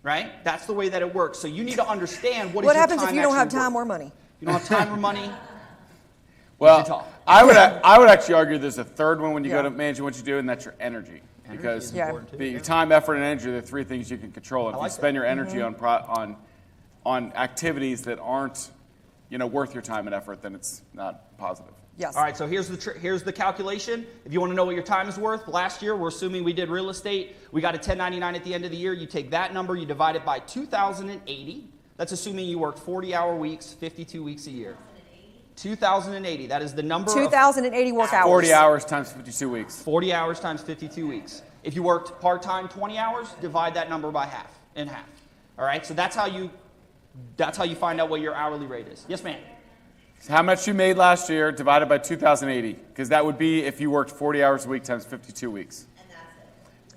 E: right? That's the way that it works. So you need to understand what
A: What
E: is your
A: happens
E: time
A: if you don't have
E: actually
A: time
E: worth.
A: or money?
E: You don't have time or money?
B: Well, I would actually argue there's a third one when you go to managing what you do, and that's your energy. Because your time, effort, and energy are the 3 things you can control. If you spend your energy on activities that aren't, worth your time and effort, then it's not positive.
A: Yes.
E: All right, so here's the calculation. If you want to know what your time is worth, last year, we're assuming we did real estate. We got a 1099 at the end of the year. You take that number, you divide it by 2,080. That's assuming you worked 40-hour weeks, 52 weeks a year. 2,080. That is the number
A: 2,080 work hours.
B: 40 hours times 52 weeks.
E: 40 hours times 52 weeks. If you worked part-time 20 hours, divide that number by half. All right, so that's how you find out what your hourly rate is. Yes, ma'am.
B: How much you made last year divided by 2,080, because that would be if you worked 40 hours a week times 52 weeks.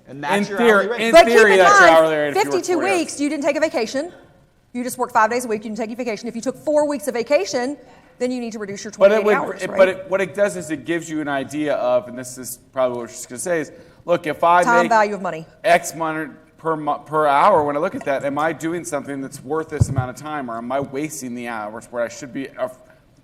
E: And that's
B: In
E: your
B: theory-
E: hourly rate.
B: in
A: But
B: theory,
A: keep in
B: that's your
A: mind,
B: hourly rate if you work
A: 52
B: 40 hours.
A: weeks, you didn't take a vacation. You just worked 5 days a week, you didn't take a vacation. If you took 4 weeks of vacation, then you need to reduce your 28 hours, right?
B: What it does is it gives you an idea of, and this is probably what she's going to say is, look, if I
A: Time
B: make
A: value of money.
B: X money per hour, when I look at that, am I doing something that's worth this amount of time, or am I wasting the hours where I should be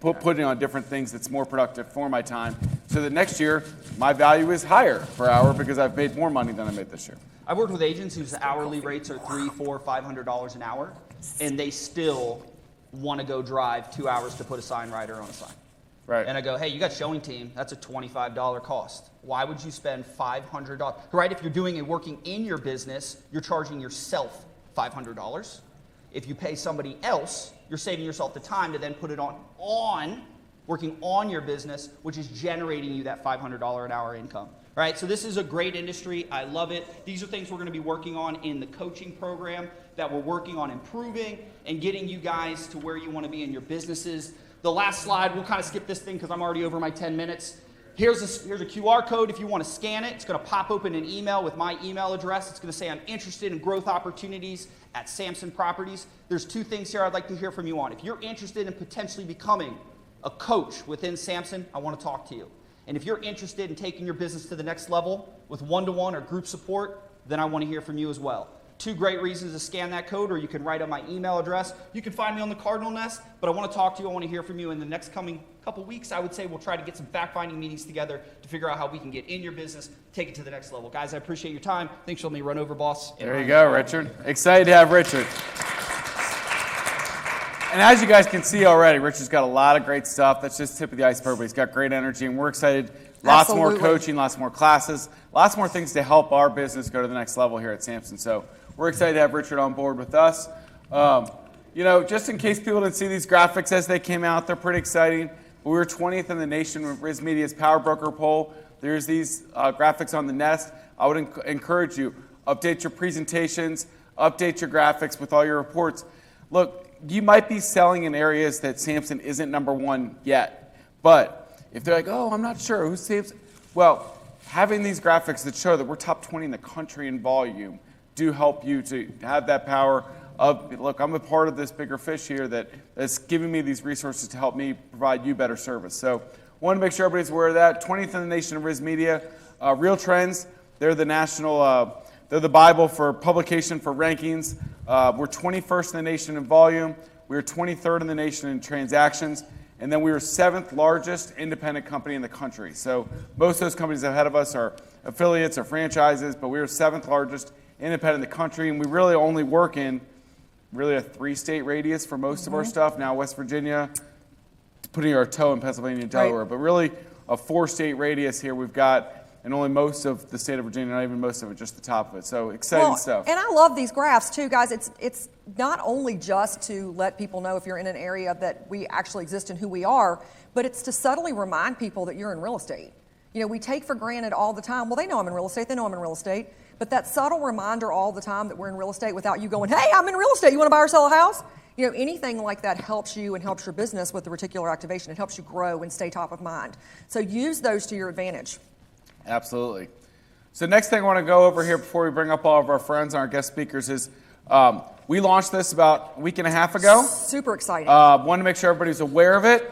B: putting on different things that's more productive for my time, so that next year my value is higher per hour because I've made more money than I made this year.
E: I've worked with agents whose hourly rates are $300, $400, $500 an hour, and they still want to go drive 2 hours to put a sign writer on a sign.
B: Right.
E: And I go, hey, you got showing team, that's a $25 cost. Why would you spend $500? Right, if you're working in your business, you're charging yourself $500. If you pay somebody else, you're saving yourself the time to then put it on working on your business, which is generating you that $500 an hour income. Right, so this is a great industry. I love it. These are things we're going to be working on in the coaching program that we're working on improving and getting you guys to where you want to be in your businesses. The last slide, we'll kind of skip this thing because I'm already over my 10 minutes. Here's a QR code. If you want to scan it, it's going to pop open an email with my email address. It's going to say I'm interested in growth opportunities at Samson Properties. There's 2 things here I'd like to hear from you on. If you're interested in potentially becoming a coach within Samson, I want to talk to you. And if you're interested in taking your business to the next level with one-to-one or group support, then I want to hear from you as well. 2 great reasons to scan that code, or you can write on my email address. You can find me on the Cardinal Nest, but I want to talk to you. I want to hear from you in the next coming couple weeks. I would say we'll try to get some fact-finding meetings together to figure out how we can get in your business, take it to the next level. Guys, I appreciate your time. Thanks for letting me run over, boss.
B: There you go, Richard. Excited to have Richard. And as you guys can see already, Richard's got a lot of great stuff. That's just tip of the iceberg, but he's got great energy, and we're excited. Lots more coaching, lots more classes, lots more things to help our business go to the next level here at Samson. So we're excited to have Richard on board with us. just in case people didn't see these graphics as they came out, they're pretty exciting. We were 20th in the nation with Riz Media's Power Broker poll. There's these graphics on the Nest. I would encourage you, update your presentations, update your graphics with all your reports. Look, you might be selling in areas that Samson isn't number one yet. But if they're like, oh, I'm not sure, who's Samson? Well, having these graphics that show that we're top 20 in the country in volume do help you to have that power of, look, I'm a part of this bigger fish here that's giving me these resources to help me provide you better service. So want to make sure everybody's aware of that. 20th in the nation of Riz Media. Real Trends, they're the national, they're the Bible for publication for rankings. We're 21st in the nation in volume. We were 23rd in the nation in transactions. And then we were 7th largest independent company in the country. So most of those companies ahead of us are affiliates or franchises, but we were 7th largest independent in the country. And we really only work in really a 3-state radius for most of our stuff. Now West Virginia, putting our toe in Pennsylvania and Delaware,
A: Right.
B: but really a 4-state radius here we've got, and only most of the state of Virginia, not even most of it, just the top of it. So exciting stuff.
A: And I love these graphs too, guys. It's not only just to let people know if you're in an area that we actually exist and who we are, but it's to subtly remind people that you're in real estate. We take for granted all the time, well, they know I'm in real estate, they know I'm in real estate, but that subtle reminder all the time that we're in real estate without you going, hey, I'm in real estate, you want to buy or sell a house? Anything like that helps you and helps your business with the reticular activation. It helps you grow and stay top of mind. So use those to your advantage.
B: Absolutely. So next thing I want to go over here before we bring up all of our friends and our guest speakers is we launched this about a week and a half ago.
A: Super exciting.
B: Want to make sure everybody's aware of it.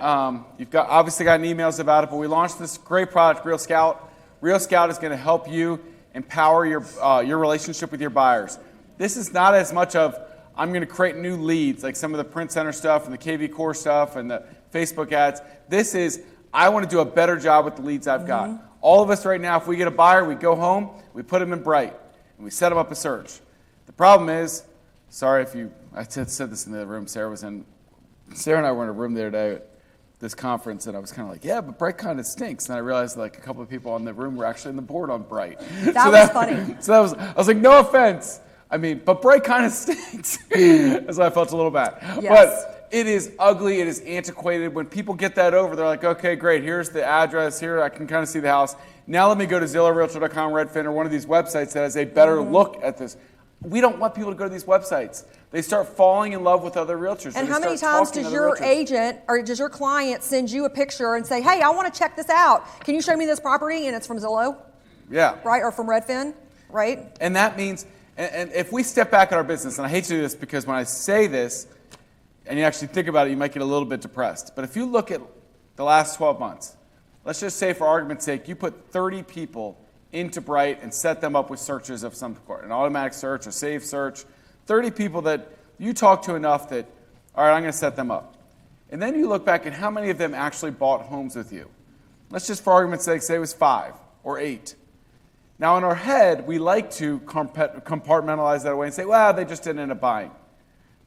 B: You've obviously gotten emails about it, but we launched this great product, Real Scout. Real Scout is going to help you empower your relationship with your buyers. This is not as much of I'm going to create new leads like some of the Print Center stuff and the KV Core stuff and the Facebook ads. This is I want to do a better job with the leads I've got. All of us right now, if we get a buyer, we go home, we put them in Bright, and we set them up a search. The problem is, sorry if I said this in the room Sarah and I were in a room the other day at this conference, and I was kind of like, yeah, but Bright kind of stinks. And I realized like a couple of people in the room were actually on the board on Bright.
A: That was funny.
B: So I was like, no offense. But Bright kind of stinks. That's why I felt a little bad.
A: Yes.
B: But it is ugly. It is antiquated. When people get that over, they're like, okay, great. Here's the address. Here, I can kind of see the house. Now let me go to ZillowRealtor.com, Redfin, or one of these websites that has a better look at this. We don't want people to go to these websites. They start falling in love with other realtors.
A: And how many times does your agent or does your client send you a picture and say, hey, I want to check this out. Can you show me this property? And it's from Zillow?
B: Yeah.
A: Right? Or from Redfin? Right?
B: And that means, and if we step back at our business, and I hate to do this because when I say this, and you actually think about it, you might get a little bit depressed. But if you look at the last 12 months, let's just say for argument's sake, you put 30 people into Bright and set them up with searches of some sort, an automatic search, a saved search, 30 people that you talk to enough that, all right, I'm going to set them up. And then you look back at how many of them actually bought homes with you. Let's just, for argument's sake, say it was 5 or 8. Now, in our head, we like to compartmentalize that away and say, well, they just didn't end up buying.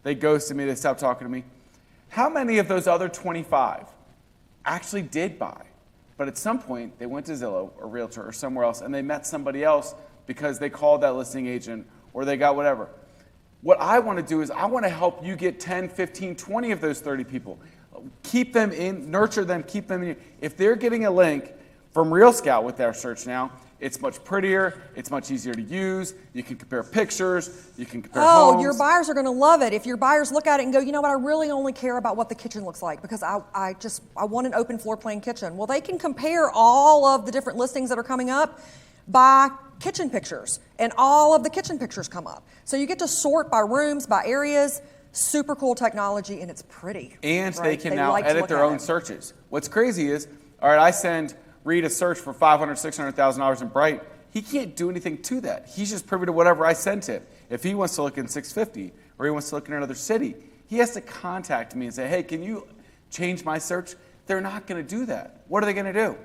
B: They ghosted me, they stopped talking to me. How many of those other 25 actually did buy? But at some point, they went to Zillow or Realtor or somewhere else, and they met somebody else because they called that listing agent or they got whatever. What I want to do is I want to help you get 10, 15, 20 of those 30 people. Keep them in, nurture them, keep them in. If they're getting a link from Real Scout with their search now, it's much prettier, it's much easier to use, you can compare pictures, you can compare homes.
A: Oh, your buyers are going to love it. If your buyers look at it and go, you know what, I really only care about what the kitchen looks like because I want an open floor plan kitchen. Well, they can compare all of the different listings that are coming up by kitchen pictures, and all of the kitchen pictures come up. So you get to sort by rooms, by areas. Super cool technology, and it's pretty.
B: And
A: right?
B: they can now edit their own searches. What's crazy is, all right, I send Reed a search for $500,000, $600,000 in Bright. He can't do anything to that. He's just privy to whatever I sent him. If he wants to look in 650 or he wants to look in another city, he has to contact me and say, hey, can you change my search? They're not going to do that. What are they going to do?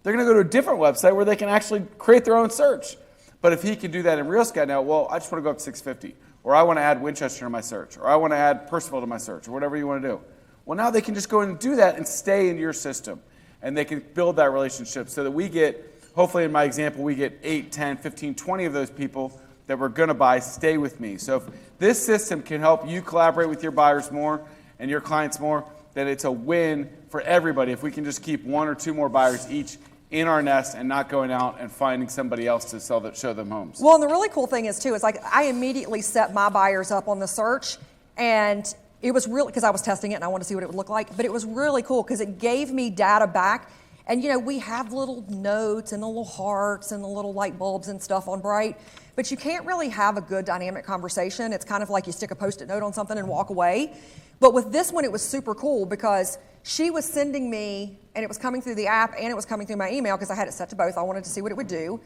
B: They're going to go to a different website where they can actually create their own search. But if he can do that in Real Scout now, well, I just want to go up to 650, or I want to add Winchester to my search, or I want to add Percival to my search, or whatever you want to do. Well, now they can just go in and do that and stay in your system. And they can build that relationship so that we get, hopefully in my example, we get 8, 10, 15, 20 of those people that were going to buy stay with me. So if this system can help you collaborate with your buyers more and your clients more, then it's a win for everybody if we can just keep 1 or 2 more buyers each in our nest and not going out and finding somebody else to show them homes.
A: Well, and the really cool thing is, too, is like I immediately set my buyers up on the search, and it was really, because I was testing it and I wanted to see what it would look like, but it was really cool because it gave me data back. And, you know, we have little notes and the little hearts and the little light bulbs and stuff on Bright, but you can't really have a good dynamic conversation. It's kind of like you stick a Post-it note on something and walk away. But with this one, it was super cool because she was sending me, and it was coming through the app and it was coming through my email because I had it set to both. I wanted to see what it would do.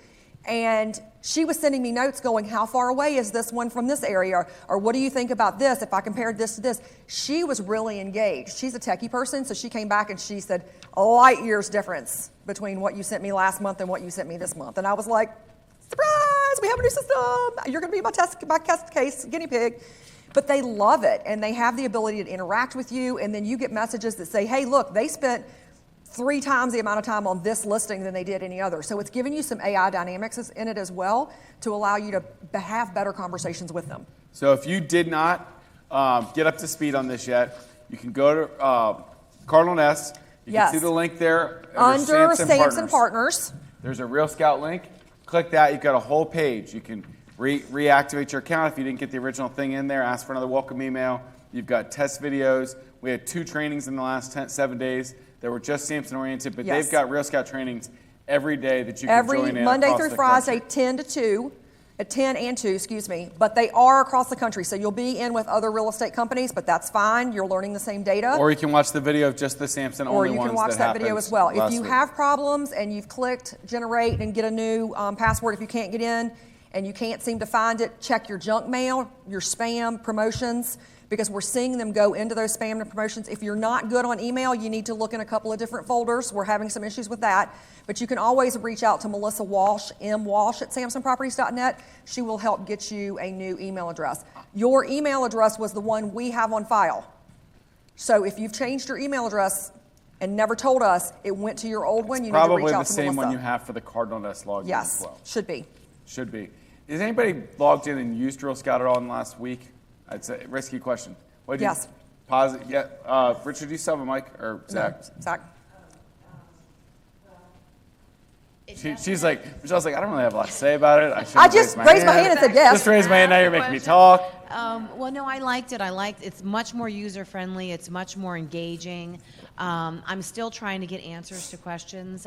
A: And she was sending me notes going, how far away is this one from this area? Or what do you think about this if I compared this to this? She was really engaged. She's a techie person, so she came back and she said, a light years difference between what you sent me last month and what you sent me this month. And I was like, surprise, we have a new system. You're going to be my test case guinea pig. But they love it, and they have the ability to interact with you, and then you get messages that say, hey, look, they spent 3 times the amount of time on this listing than they did any other. So it's giving you some AI dynamics in it as well to allow you to have better conversations with them.
B: So if you did not get up to speed on this yet, you can go to Cardinal Nest. You can see the link there
A: under Samson Partners.
B: There's a Real Scout link. Click that. You've got a whole page. You can reactivate your account if you didn't get the original thing in there. Ask for another welcome email. You've got test videos. We had 2 trainings in the last 7 days that were just Samson oriented, but they've got Real Scout trainings every day that you can join in.
A: Every Monday through Friday, 10 to 2. At 10 and 2, excuse me, but they are across the country. So you'll be in with other real estate companies, but that's fine. You're learning the same data.
B: Or you can watch the video of just the Samson only ones.
A: Or you can watch that video as well. If you have problems and you've clicked generate and get a new password if you can't get in and you can't seem to find it, check your junk mail, your spam, promotions, because we're seeing them go into those spam and promotions. If you're not good on email, you need to look in a couple of different folders. We're having some issues with that. But you can always reach out to Melissa Walsh, mwalsh at samsonproperties.net. She will help get you a new email address. Your email address was the one we have on file. So if you've changed your email address and never told us, it went to your old one, you need to reach out to Melissa.
B: Probably the same one you have for the Cardinal Nest login as well.
A: Yes, should be.
B: Should be. Is anybody logged in and used Real Scout at all in the last week? It's a risky question.
A: Yes.
B: Pause it. Yeah. Richard, do you still have a mic? Or Zach?
A: No, Zach.
B: She's like, Michelle's like, I don't really have a lot to say about it.
A: I just raised my hand and said yes.
B: Just raised my hand. Now you're making me talk.
F: Well, no, I liked it. It's much more user-friendly. It's much more engaging. I'm still trying to get answers to questions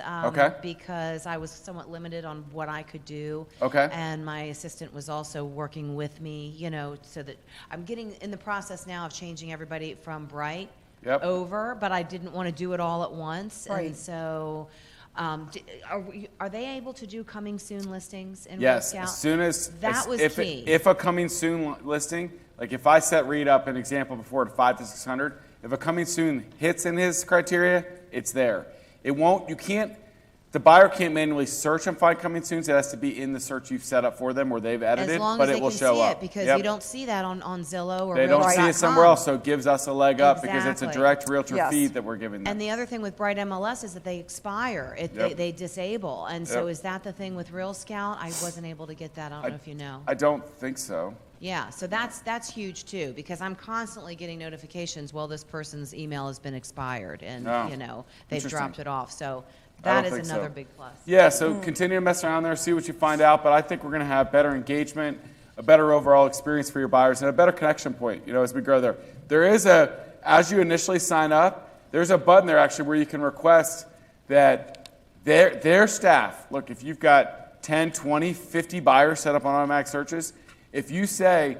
F: because I was somewhat limited on what I could do.
B: Okay.
F: And my assistant was also working with me, so that I'm getting in the process now of changing everybody from Bright over, but I didn't want to do it all at once.
A: Right.
F: And so... are they able to do coming soon listings in
B: Yes,
F: Real Scout?
B: as soon as
F: key.
B: If a coming soon listing, like if I set Reed up an example before at 500 to 600, if a coming soon hits in his criteria, it's there. It won't. You can't. The buyer can't manually search and find coming soon, so it has to be in the search you've set up for them where they've edited, but it will show up.
F: Because you don't see that on Zillow or
B: they don't see it somewhere else, so it gives us a leg up because it's a direct realtor feed that we're giving them.
F: And the other thing with Bright MLS is that they expire. They disable. And so is that the thing with Real Scout? I wasn't able to get that. I don't know if you know.
B: I don't think so.
F: Yeah, so that's huge too because I'm constantly getting notifications, well, this person's email has been expired and, they've dropped it off. So that is another big plus.
B: Yeah, so continue to mess around there, see what you find out, but I think we're going to have better engagement, a better overall experience for your buyers, and a better connection point, as we grow there. There is as you initially sign up, there's a button there actually where you can request that their staff, look, if you've got 10, 20, 50 buyers set up on automatic searches, if you say,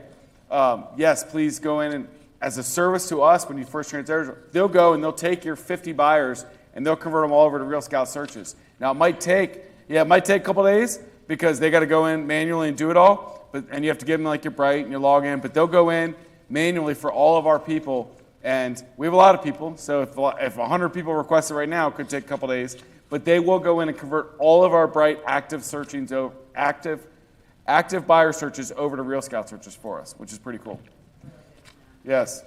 B: yes, please go in and as a service to us when you first transfer, they'll go and they'll take your 50 buyers and they'll convert them all over to Real Scout searches. Now, it might take a couple days because they got to go in manually and do it all, and you have to give them like your Bright and your login, but they'll go in manually for all of our people, and we have a lot of people, so if 100 people request it right now, it could take a couple days, but they will go in and convert all of our Bright active buyer searches over to Real Scout searches for us, which is pretty cool. Yes.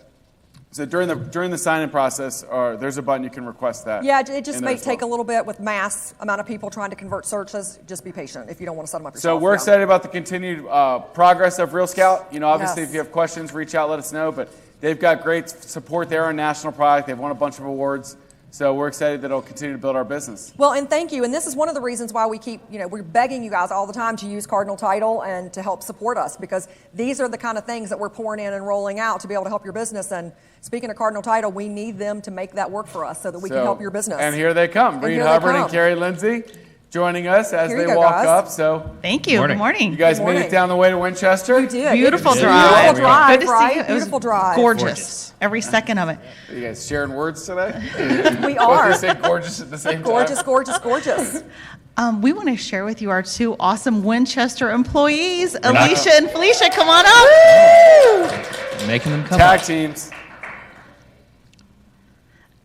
B: So during the sign-in process, there's a button you can request that.
A: Yeah, it just may take a little bit with mass amount of people trying to convert searches. Just be patient if you don't want to set them up yourself.
B: So we're excited about the continued progress of Real Scout. Obviously,
A: Yes.
B: if you have questions, reach out, let us know. But they've got great support there on national product. They've won a bunch of awards. So we're excited that it'll continue to build our business.
A: Well, and thank you. And this is one of the reasons why we keep, we're begging you guys all the time to use Cardinal Title and to help support us, because these are the kind of things that we're pouring in and rolling out to be able to help your business. And speaking of Cardinal Title, we need them to make that work for us so that we can help your business.
B: And here they come. Reed Hubbard and Carrie Lindsay joining us as
A: Here
B: they
A: you go,
B: walk
A: guys.
B: up. So
G: Thank you. Good morning.
B: you guys
A: Good
B: made
A: morning.
B: it down the way to Winchester.
A: We did.
G: Beautiful
A: It's a
G: drive.
A: Beautiful drive,
G: Good to see
A: right?
G: you. It was
A: Beautiful drive.
G: Gorgeous. Every second of it.
B: Are you guys sharing words today?
A: We
B: Both
A: are.
B: you say gorgeous at the same
A: Gorgeous,
B: time.
A: gorgeous, gorgeous.
G: We want to share with you our two awesome Winchester employees, Alicia and Felicia. Come on up.
H: Making them come
B: Tag
H: up.
B: teams.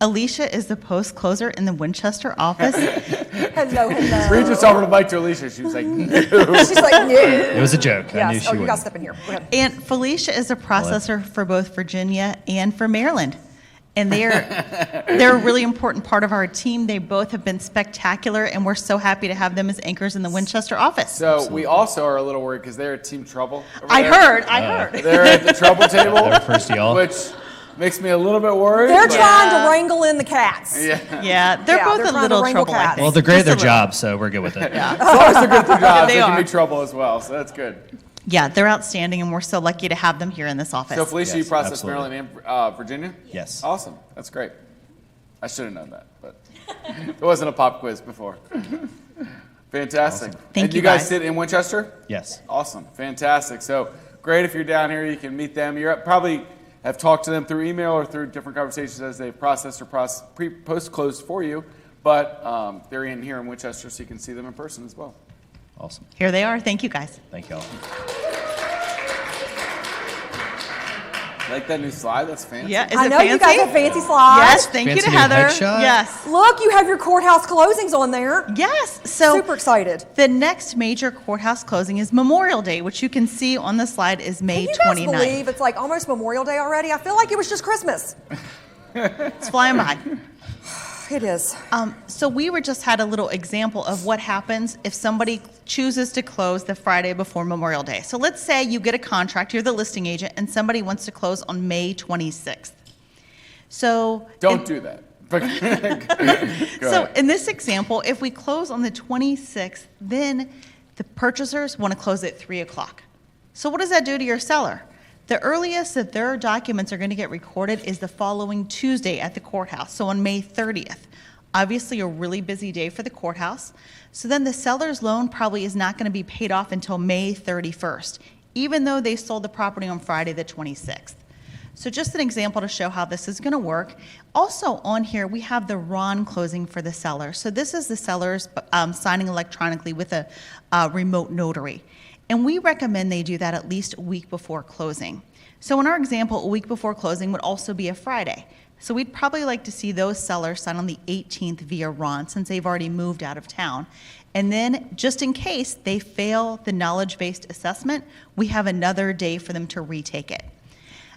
G: Alicia is the post closer in the Winchester office.
A: Hello, hello.
B: Reed just offered a mic to Alicia. She was like, no.
A: She's like,
H: It
A: no.
H: was a joke. I knew
A: Yes.
H: she
A: Oh, you
H: would.
A: guys step in here. Go ahead.
G: And Felicia is a processor for both Virginia and for Maryland. And they're a really important part of our team. They both have been spectacular, and we're so happy to have them as anchors in the Winchester office.
B: So we also are a little worried because they're at Team Trouble. over
G: I
B: there.
G: heard.
B: They're at the Trouble table.
H: They're first to y'all.
B: Which makes me a little bit worried.
A: They're
B: but-
A: trying to wrangle in the cats.
B: Yeah.
G: Yeah, they're
A: Yeah,
G: both
A: they're
G: a
A: trying to
G: little
A: wrangle
G: trouble, I
A: cats.
G: think.
H: Well, they're great at their
G: Just a little.
H: job, so we're good with it.
B: As long as they're good at their jobs,
G: They
B: they can
G: are.
B: be Trouble as well. So that's good.
G: Yeah, they're outstanding, and we're so lucky to have them here in this office.
B: So Felicia, you
H: Yes,
B: process
H: absolutely.
B: Maryland and Virginia?
H: Yes.
B: Awesome. That's great. I should have known that, but it wasn't a pop quiz before. Fantastic.
G: Thank
B: and
G: you,
B: you guys
G: guys.
B: sit in Winchester?
H: Yes.
B: Awesome. Fantastic. So great if you're down here, you can meet them. You probably have talked to them through email or through different conversations as they process or post-close for you, but they're in here in Winchester, so you can see them in person as well.
H: Awesome.
G: Here they are. Thank you, guys.
H: Thank y'all.
B: Like that new slide? That's fancy.
G: Yeah, is
A: I
G: it
A: know
G: fancy?
A: you guys have fancy slides.
G: Yes, thank you
H: Fancy
G: to
H: new
G: Heather.
H: headshot?
G: Yes.
A: Look, you have your courthouse closings on there.
G: Yes. So
A: Super excited.
G: the next major courthouse closing is Memorial Day, which you can see on the slide is May
A: Can you guys
G: 29th.
A: believe it's like almost Memorial Day already? I feel like it was just Christmas.
G: It's flying by.
A: It is.
G: So we were just had a little example of what happens if somebody chooses to close the Friday before Memorial Day. So let's say you get a contract, you're the listing agent, and somebody wants to close on May 26th. So
B: Don't do that. Go
G: So
B: ahead.
G: in this example, if we close on the 26th, then the purchasers want to close at 3 o'clock. So what does that do to your seller? The earliest that their documents are going to get recorded is the following Tuesday at the courthouse, so on May 30th. Obviously, a really busy day for the courthouse. So then the seller's loan probably is not going to be paid off until May 31st, even though they sold the property on Friday the 26th. So just an example to show how this is going to work. Also on here, we have the RON closing for the seller. So this is the seller's signing electronically with a remote notary. And we recommend they do that at least a week before closing. So in our example, a week before closing would also be a Friday. So we'd probably like to see those sellers sign on the 18th via RON since they've already moved out of town. And then just in case they fail the knowledge-based assessment, we have another day for them to retake it.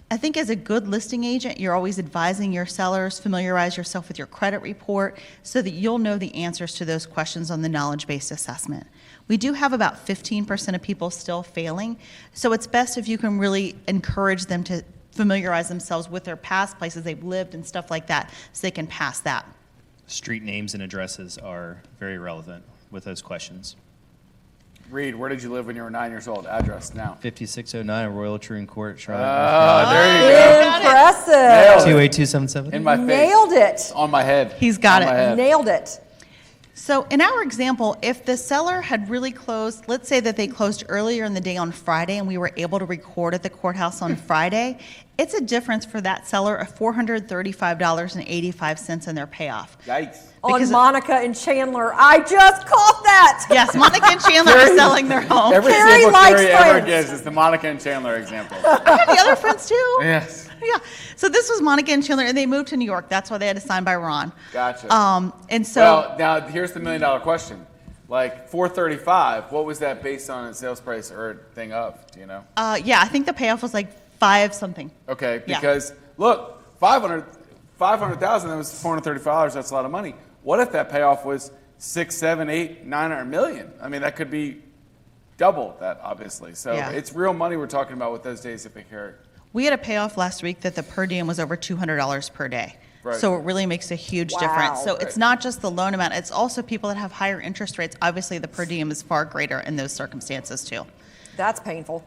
G: I think as a good listing agent, you're always advising your sellers, familiarize yourself with your credit report so that you'll know the answers to those questions on the knowledge-based assessment. We do have about 15% of people still failing, so it's best if you can really encourage them to familiarize themselves with their past places they've lived and stuff like that so they can pass that.
H: Street names and addresses are very relevant with those questions.
B: Reed, where did you live when you were 9 years old? Address now.
H: 5609 Royal Troon Court, Charlotte.
B: There you go.
A: Impressive.
B: Nailed it.
H: 28277.
B: In my face.
A: Nailed it.
B: On my head.
G: He's got
B: On
G: it.
B: my head.
A: Nailed it.
G: So in our example, if the seller had really closed, let's say that they closed earlier in the day on Friday and we were able to record at the courthouse on Friday, it's a difference for that seller of $435.85 in their payoff.
B: Yikes.
A: On
G: Because-
A: Monica and Chandler. I just caught that.
G: Yes, Monica and Chandler are selling their home.
B: Every
A: Carrie
B: example
A: likes
B: Carrie ever
A: friends.
B: gives is the Monica and Chandler example.
G: I have the other friends too.
B: Yes.
G: Yeah. So this was Monica and Chandler, and they moved to New York. That's why they had to sign by Ron.
B: Gotcha.
G: And so
B: Well, now here's the $1 million question. Like 435, what was that based on its sales price or thing of? Do you know?
G: yeah, I think the payoff was like 5 something.
B: Okay,
G: Yeah.
B: because look, $500,000, that was $435. That's a lot of money. What if that payoff was 6, 7, 8, 900 million? I mean, that could be double that, obviously. So it's real money we're talking about with those days if they carry.
G: We had a payoff last week that the per diem was over $200 per day.
B: Right.
G: So it really makes a huge difference. So it's not just the loan amount, it's also people that have higher interest rates. Obviously, the per diem is far greater in those circumstances too.
A: That's painful.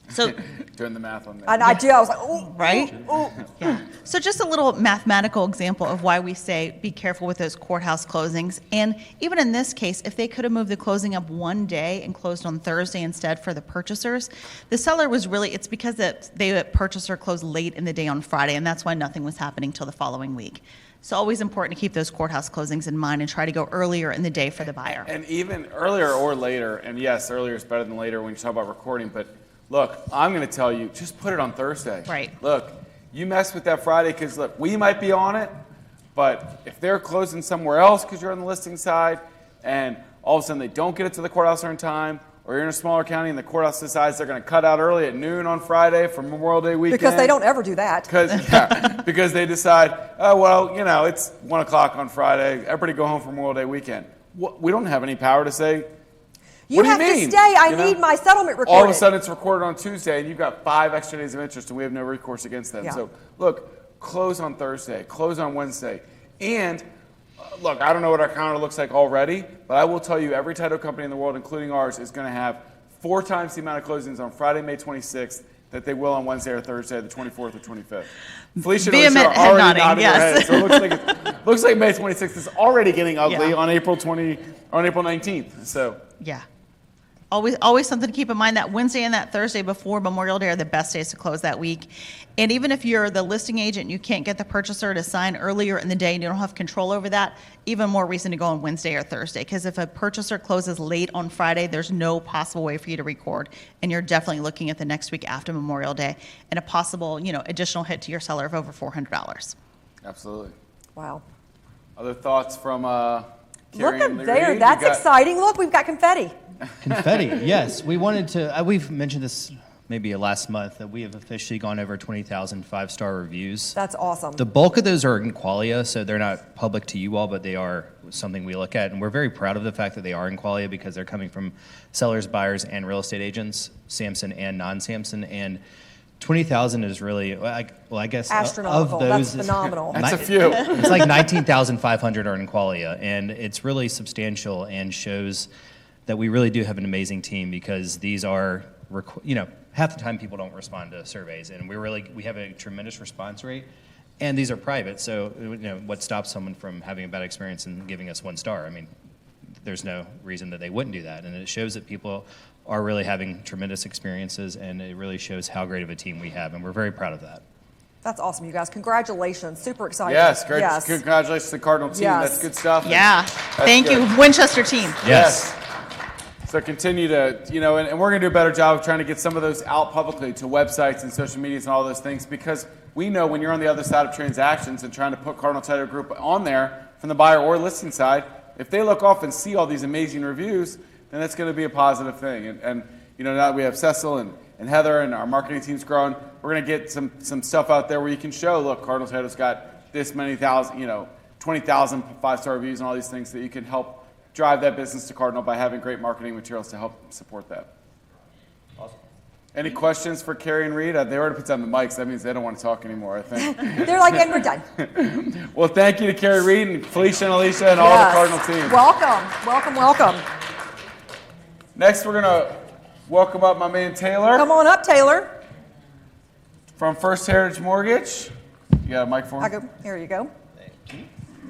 G: So
B: doing the math on that.
A: And I do. I was like, ooh,
G: right?
A: ooh.
G: Yeah. So just a little mathematical example of why we say be careful with those courthouse closings. And even in this case, if they could have moved the closing up one day and closed on Thursday instead for the purchasers, the seller was really, it's because the purchaser closed late in the day on Friday, and that's why nothing was happening till the following week. So always important to keep those courthouse closings in mind and try to go earlier in the day for the buyer.
B: And even earlier or later, and yes, earlier is better than later when you talk about recording, but look, I'm going to tell you, just put it on Thursday.
G: Right.
B: Look, you mess with that Friday because, look, we might be on it, but if they're closing somewhere else because you're on the listing side and all of a sudden they don't get it to the courthouse in time, or you're in a smaller county and the courthouse decides they're going to cut out early at noon on Friday for Memorial Day weekend.
A: Because they don't ever do that.
B: Because they decide, oh, well, you know, it's 1 o'clock on Friday. Everybody go home for Memorial Day weekend. We don't have any power to say,
A: You
B: what do
A: have
B: you mean?
A: to stay. I
B: You know?
A: need my settlement recorded.
B: All of a sudden it's recorded on Tuesday and you've got 5 extra days of interest and we have no recourse against them.
A: Yeah.
B: So look, close on Thursday, close on Wednesday. And look, I don't know what our calendar looks like already, but I will tell you every title company in the world, including ours, is going to have 4 times the amount of closings on Friday, May 26th that they will on Wednesday or Thursday, the 24th or 25th. Felicia and Alicia are already nodding their heads. So it looks like May 26th is already getting ugly on April 19th. So
G: Yeah. Always something to keep in mind. That Wednesday and that Thursday before Memorial Day are the best days to close that week. And even if you're the listing agent and you can't get the purchaser to sign earlier in the day and you don't have control over that, even more reason to go on Wednesday or Thursday. Because if a purchaser closes late on Friday, there's no possible way for you to record. And you're definitely looking at the next week after Memorial Day and a possible, additional hit to your seller of over $400.
B: absolutely.
A: Wow.
B: Other thoughts from
A: Look
B: Carrie and
A: at there.
B: Reed?
A: That's exciting. Look, we've got confetti.
H: Confetti, yes. We wanted to, we've mentioned this maybe last month, that we have officially gone over 20,000 5-star reviews.
A: That's awesome.
H: The bulk of those are in Qualia, so they're not public to you all, but they are something we look at. And we're very proud of the fact that they are in Qualia because they're coming from sellers, buyers, and real estate agents, Samson and non-Samson. And 20,000 is really, I guess,
A: astronomical.
H: of those.
A: That's phenomenal.
B: That's a few.
H: It's like 19,500 are in Qualia, and it's really substantial and shows that we really do have an amazing team because these are, half the time people don't respond to surveys, and we have a tremendous response rate, and these are private. So, what stops someone from having a bad experience and giving us 1 star? I mean, there's no reason that they wouldn't do that, and it shows that people are really having tremendous experiences, and it really shows how great of a team we have, and we're very proud of that.
A: That's awesome, you guys. Congratulations. Super exciting.
B: Yes, great.
A: Yes.
B: Congratulations to the Cardinal team.
A: Yes.
B: That's good stuff.
G: Yeah. Thank you, Winchester team.
B: Yes. So continue to, and we're going to do a better job of trying to get some of those out publicly to websites and social medias and all those things, because we know when you're on the other side of transactions and trying to put Cardinal Title Group on there from the buyer or listing side, if they look off and see all these amazing reviews, then that's going to be a positive thing. And now that we have Cecil and Heather and our marketing team's growing, we're going to get some stuff out there where you can show, look, Cardinal Title's got this many thousand, 20,000 5-star reviews and all these things that you can help drive that business to Cardinal by having great marketing materials to help support that. Awesome. Any questions for Carrie and Reed? They already put down the mics. That means they don't want to talk anymore, I think.
A: They're like, and we're done.
B: Well, thank you to Carrie Reed and Felicia and Alicia and all the Cardinal team.
A: Welcome.
B: Next, we're going to welcome up my man Taylor.
A: Come on up, Taylor.
B: From First Heritage Mortgage. You got a mic for him?
A: Here you go.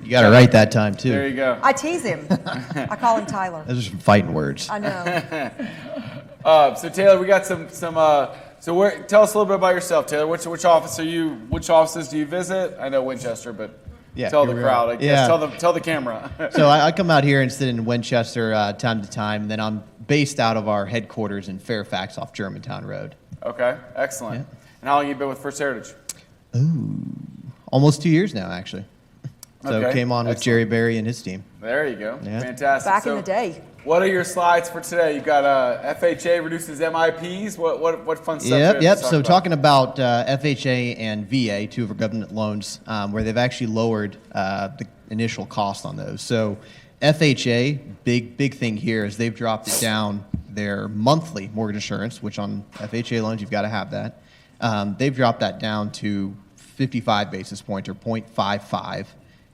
I: You got it right that time, too.
B: There you go.
A: I tease him. I call him Tyler.
I: Those are some fighting words.
A: I know.
B: So Taylor, we got some. Tell us a little bit about yourself, Taylor. Which office are you? Which offices do you visit? I know Winchester, but tell the crowd. I guess tell the camera.
I: So I come out here and sit in Winchester time to time, and then I'm based out of our headquarters in Fairfax off Germantown Road.
B: Okay, excellent. Yeah. And how long have you been with First Heritage?
I: Ooh, almost 2 years now, actually. So came on with Jerry Berry and his team.
B: There you go.
I: Yeah.
B: Fantastic.
A: Back in the day.
B: What are your slides for today? You got FHA reduces MIPs. What fun stuff?
I: Yep. So talking about FHA and VA, two of our government loans, where they've actually lowered the initial cost on those. So FHA, big thing here is they've dropped it down their monthly mortgage insurance, which on FHA loans you've got to have that. They've dropped that down to 55 basis points or 0.55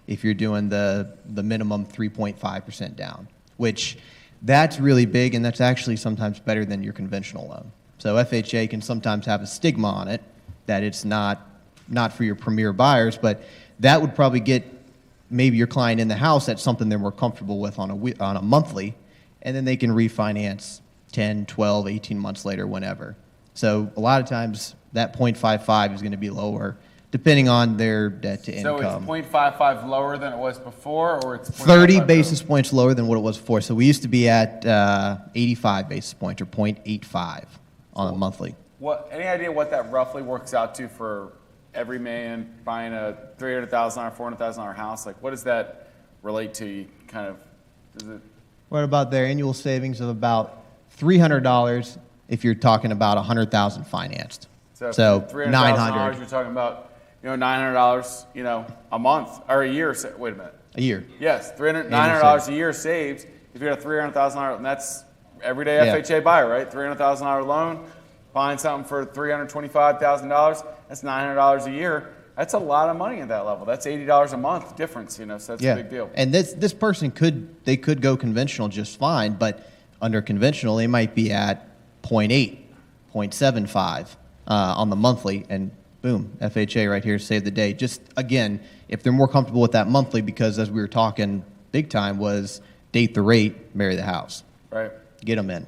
I: if you're doing the minimum 3.5% down, which that's really big, and that's actually sometimes better than your conventional loan. So FHA can sometimes have a stigma on it that it's not for your premier buyers, but that would probably get maybe your client in the house at something they're more comfortable with on a monthly, and then they can refinance 10, 12, 18 months later, whenever. So a lot of times that 0.55 is going to be lower depending on their debt to income.
B: So it's 0.55 lower than it was before, or it's
I: 30 basis points lower than what it was before. So we used to be at 85 basis points or 0.85 on a monthly.
B: Any idea what that roughly works out to for every man buying a $300,000, $400,000 house? Like, what does that relate to? Kind of, is it?
I: What about their annual savings of about $300 if you're talking about $100,000 financed? So $900.
B: You're talking about, $900, a month or a year. Wait a minute.
I: A year.
B: Yes, $900 a year saved. If you got a $300,000, and that's everyday FHA buyer, right? $300,000 loan, buying something for $325,000. That's $900 a year. That's a lot of money at that level. That's $80 a month difference, so that's a big deal.
I: And this person could go conventional just fine, but under conventional they might be at 0.8, 0.75 on the monthly, and boom, FHA right here saved the day. Just again, if they're more comfortable with that monthly, because as we were talking big time was date the rate, marry the house.
B: Right.
I: Get them in.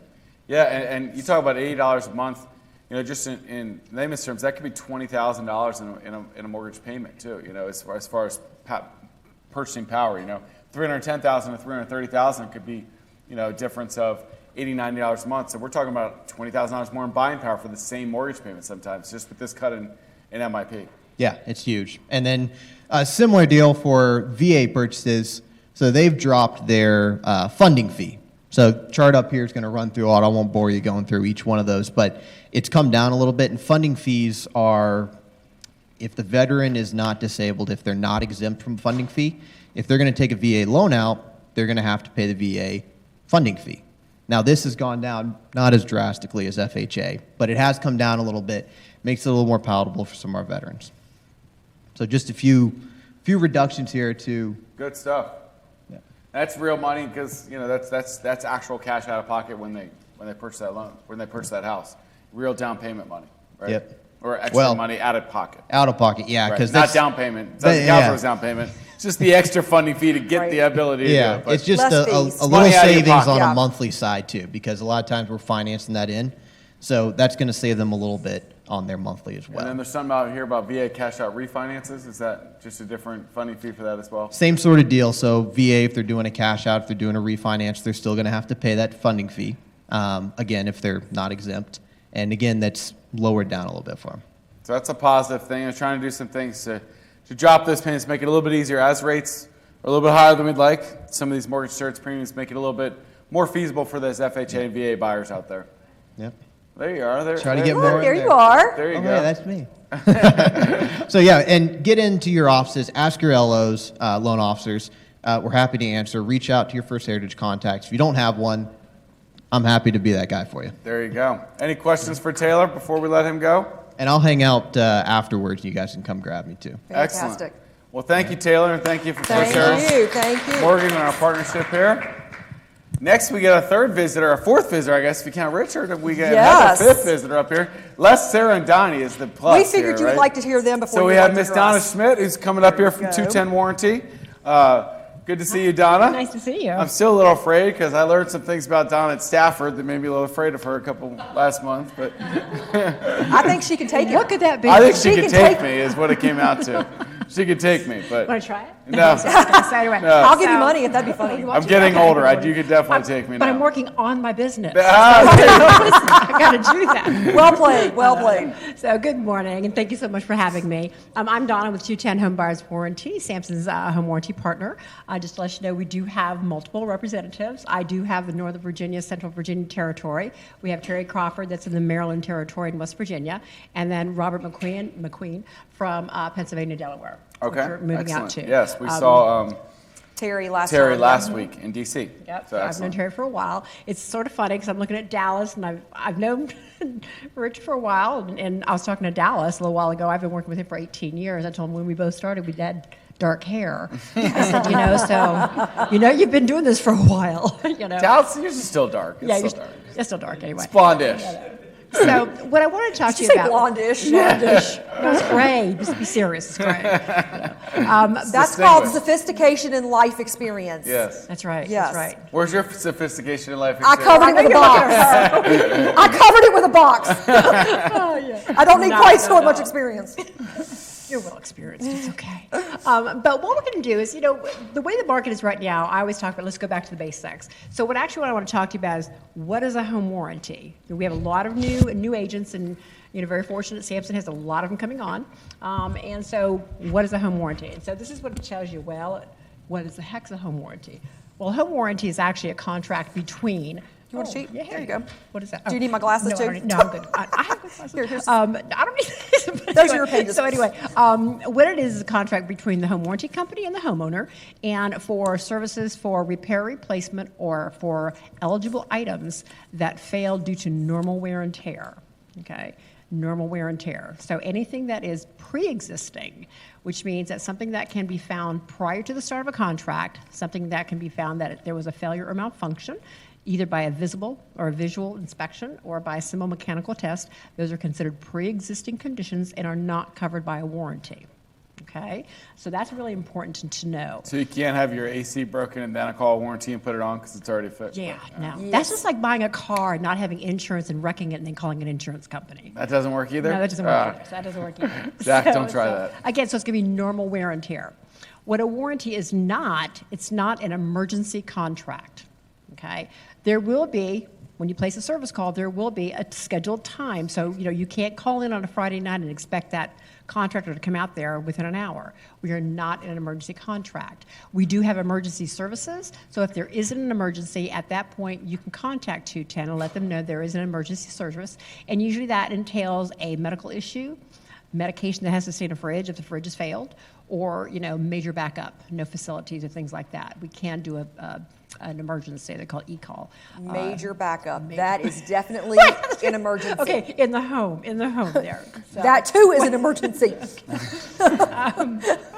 B: Yeah, and you talk about $80 a month. Just in layman's terms, that could be $20,000 in a mortgage payment too. As far as purchasing power. $310,000 to $330,000 could be, a difference of $80, $90 a month. So we're talking about $20,000 more in buying power for the same mortgage payment sometimes, just with this cut in MIP.
I: Yeah, it's huge. And then a similar deal for VA purchases. So they've dropped their funding fee. So chart up here is going to run through all. I won't bore you going through each one of those, but it's come down a little bit. And funding fees are, if the veteran is not disabled, if they're not exempt from funding fee, if they're going to take a VA loan out, they're going to have to pay the VA funding fee. Now this has gone down, not as drastically as FHA, but it has come down a little bit. Makes it a little more palatable for some of our veterans. So just a few reductions here to.
B: Good stuff. Yeah. That's real money because that's actual cash out of pocket when they purchase that loan, when they purchase that house. Real down payment money, right?
I: Yep.
B: Or extra money out of pocket.
I: Out of pocket, yeah, because
B: not down payment. It doesn't count for down payment. It's just the extra funding fee to get the ability to do it.
I: It's just a little savings on a monthly side too, because a lot of times we're financing that in. So that's going to save them a little bit on their monthly as well.
B: And then there's something out here about VA cash out refinances. Is that just a different funding fee for that as well?
I: Same sort of deal. So VA, if they're doing a cash out, if they're doing a refinance, they're still going to have to pay that funding fee. Again, if they're not exempt. And again, that's lowered down a little bit for them. So
B: that's a positive thing. I'm trying to do some things to drop those payments, make it a little bit easier. As rates are a little bit higher than we'd like, some of these mortgage insurance premiums make it a little bit more feasible for those FHA and VA buyers out there.
I: Yep.
B: There you are.
I: Try to get more.
A: There you are.
B: There you go.
I: Yeah, that's me. So and get into your offices. Ask your LOs, loan officers. We're happy to answer. Reach out to your First Heritage contacts. If you don't have one, I'm happy to be that guy for you.
B: There you go. Any questions for Taylor before we let him go?
I: And I'll hang out afterwards. You guys can come grab me too.
A: Fantastic.
B: Excellent. Well, thank you, Taylor, and thank you for First Heritage.
A: Thank you.
B: Morgan and our partnership here. Next, we get a third visitor, a fourth visitor, I guess, if you count Richard. We get another fifth visitor up here. Les, Sarah, and Donnie is the plus.
A: We figured you would like to hear them before.
B: So we have Miss Donna Schmidt, who's coming up here from 210 Warranty. Good to see you, Donna.
J: Nice to see you.
B: I'm still a little afraid because I learned some things about Donna at Stafford that made me a little afraid of her last month. But
A: I think she can take it.
J: What could that be?
B: I think she could take me is what it came out to. She could take me, but
J: want to try it?
B: No.
J: So anyway,
B: No.
A: I'll give you money if that'd be funny.
B: I'm getting older. You could definitely take me now.
J: But I'm working on my business.
B: Ah,
J: I got to do that.
A: Well played. Well played.
J: So good morning, and thank you so much for having me. I'm Donna with 210 Home Buyers Warranty, Samson's home warranty partner. Just to let you know, we do have multiple representatives. I do have the Northern Virginia, Central Virginia Territory. We have Terry Crawford that's in the Maryland Territory in West Virginia, and then Robert McQueen from Pennsylvania, Delaware.
B: Okay,
J: which we're moving
B: excellent.
J: out to.
B: Yes, we saw
A: Terry last
B: week in D.C.
J: Yep,
B: So
J: I've known
B: excellent.
J: Terry for a while. It's sort of funny because I'm looking at Dallas, and I've known Rich for a while, and I was talking to Dallas a little while ago. I've been working with him for 18 years. I told him when we both started, we had dark hair. I said, you've been doing this for a while.
B: Dallas is still dark. It's still dark.
J: It's still dark anyway.
B: It's blondish.
J: So what I want to talk to you
A: Say
J: about.
A: blondish.
J: Blondish. No, it's gray. Just be serious. It's gray.
A: That's called sophistication in life experience.
B: Yes.
J: That's right.
A: Yes.
J: That's right.
B: Where's your sophistication in life?
A: I covered it with a box. I covered it with a box.
J: Oh, yeah.
A: I don't need quite so much experience.
J: You're well experienced. It's okay. But what we're going to do is, the way the market is right now, I always talk about, let's go back to the basics. So what I want to talk to you about is, what is a home warranty? We have a lot of new agents, and very fortunate Samson has a lot of them coming on. And so what is a home warranty? And so this is what it tells you. Well, what is the heck's a home warranty? Well, a home warranty is actually a contract between.
A: You want a sheet?
J: Yeah,
A: There you go.
J: What is that?
A: Do you need my glasses
J: no,
A: too?
J: No, I'm good. I have good glasses.
A: Here's-
J: I don't need these. But
A: Those are your pages.
J: So anyway, what it is a contract between the home warranty company and the homeowner, and for services for repair, replacement, or for eligible items that fail due to normal wear and tear. Okay, normal wear and tear. So anything that is pre-existing, which means that something that can be found prior to the start of a contract, something that can be found that there was a failure or malfunction, either by a visible or a visual inspection or by a simple mechanical test. Those are considered pre-existing conditions and are not covered by a warranty. Okay, so that's really important to know.
B: So you can't have your AC broken and then call a warranty and put it on because it's already fixed.
J: Yeah, no.
A: Yes.
J: That's just like buying a car and not having insurance and wrecking it and then calling an insurance company.
B: That doesn't work either?
J: No, that doesn't work either. That doesn't work either.
B: Zach, don't try that.
J: Again, so it's going to be normal wear and tear. What a warranty is not, it's not an emergency contract. Okay? There will be, when you place a service call, there will be a scheduled time. So, you can't call in on a Friday night and expect that contractor to come out there within an hour. We are not in an emergency contract. We do have emergency services, so if there isn't an emergency, at that point, you can contact 210 and let them know there is an emergency service. And usually that entails a medical issue, medication that has to stay in a fridge if the fridge has failed, or, major backup, no facilities or things like that. We can do an emergency. They call it e-call.
A: Major backup. That is definitely an emergency.
J: Okay, in the home there. So.
A: That too is an emergency.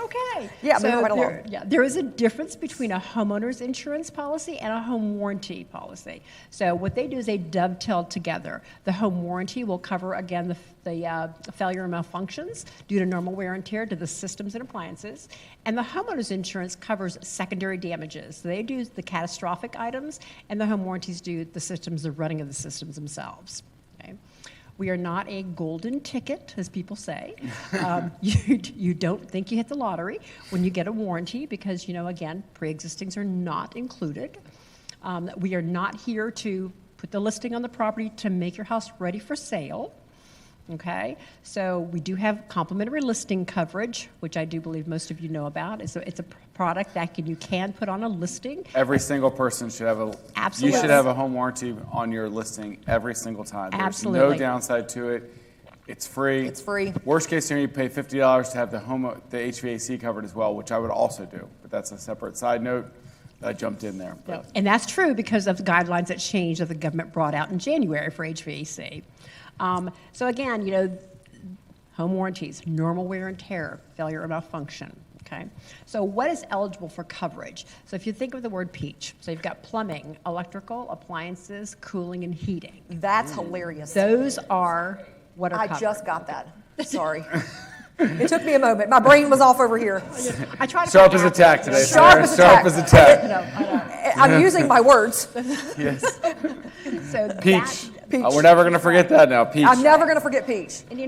J: Okay.
A: Yeah, moving right along.
J: There is a difference between a homeowner's insurance policy and a home warranty policy. So what they do is they dovetail together. The home warranty will cover, again, the failure and malfunctions due to normal wear and tear to the systems and appliances. And the homeowner's insurance covers secondary damages. So they do the catastrophic items, and the home warranties do the systems, the running of the systems themselves. Okay? We are not a golden ticket, as people say. You don't think you hit the lottery when you get a warranty because, again, pre-existings are not included. We are not here to put the listing on the property to make your house ready for sale. Okay, so we do have complimentary listing coverage, which I do believe most of you know about. It's a product that you can put on a listing.
B: Every single person should have
J: Absolutely.
B: You should have a home warranty on your listing every single time. There's
J: Absolutely.
B: no downside to it. It's free.
A: It's free.
B: Worst case scenario, you pay $50 to have the HVAC covered as well, which I would also do. But that's a separate side note. I jumped in there. But.
J: And that's true because of the guidelines that changed that the government brought out in January for HVAC. So again, home warranties, normal wear and tear, failure or malfunction. Okay, so what is eligible for coverage? So if you think of the word peach, so you've got plumbing, electrical, appliances, cooling, and heating.
A: That's hilarious.
J: Those are what are covered.
A: I just got that. Sorry. It took me a moment. My brain was off over here.
J: I try to
B: Sharp as a tack today,
A: Sharp as a tack.
B: Sharp as a tack.
A: I'm using my words.
B: Yes.
J: So
B: Peach.
A: Peach.
B: We're never going to forget that now. Peach.
A: I'm never going to forget peach.
J: And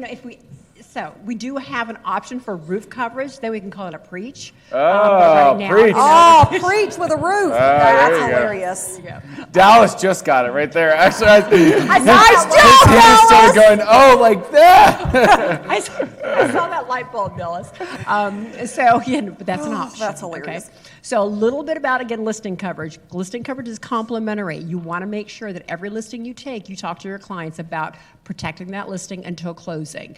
J: So we do have an option for roof coverage. Then we can call it a preach.
B: Oh, preach.
A: Oh, preach with a roof. That's
B: there you go.
A: hilarious.
B: Dallas just got it right there. Actually,
A: Nice
B: his
A: job,
B: hand started
A: Dallas.
B: going, oh, like that.
J: I saw that light bulb, Dallas. So, but that's an option.
A: That's hilarious.
J: Okay? So a little bit about, again, listing coverage. Listing coverage is complimentary. You want to make sure that every listing you take, you talk to your clients about protecting that listing until closing.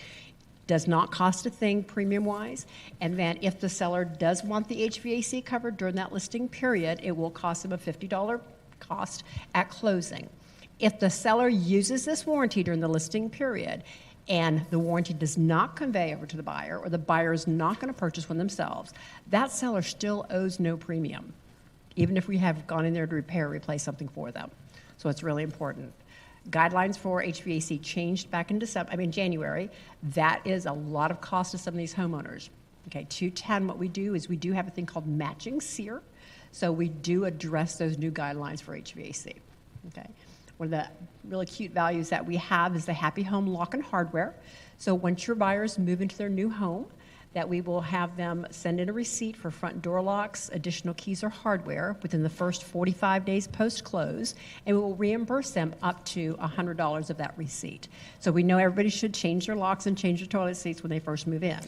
J: Does not cost a thing premium-wise. And then if the seller does want the HVAC covered during that listing period, it will cost them a $50 cost at closing. If the seller uses this warranty during the listing period and the warranty does not convey over to the buyer, or the buyer is not going to purchase one themselves, that seller still owes no premium, even if we have gone in there to repair or replace something for them. So it's really important. Guidelines for HVAC changed back in January. That is a lot of cost to some of these homeowners. Okay, 210, what we do is we do have a thing called matching SEER. So we do address those new guidelines for HVAC. Okay. One of the really cute values that we have is the Happy Home Lock and Hardware. So once your buyers move into their new home, that we will have them send in a receipt for front door locks, additional keys, or hardware within the first 45 days post-close, and we will reimburse them up to $100 of that receipt. So we know everybody should change their locks and change their toilet seats when they first move in.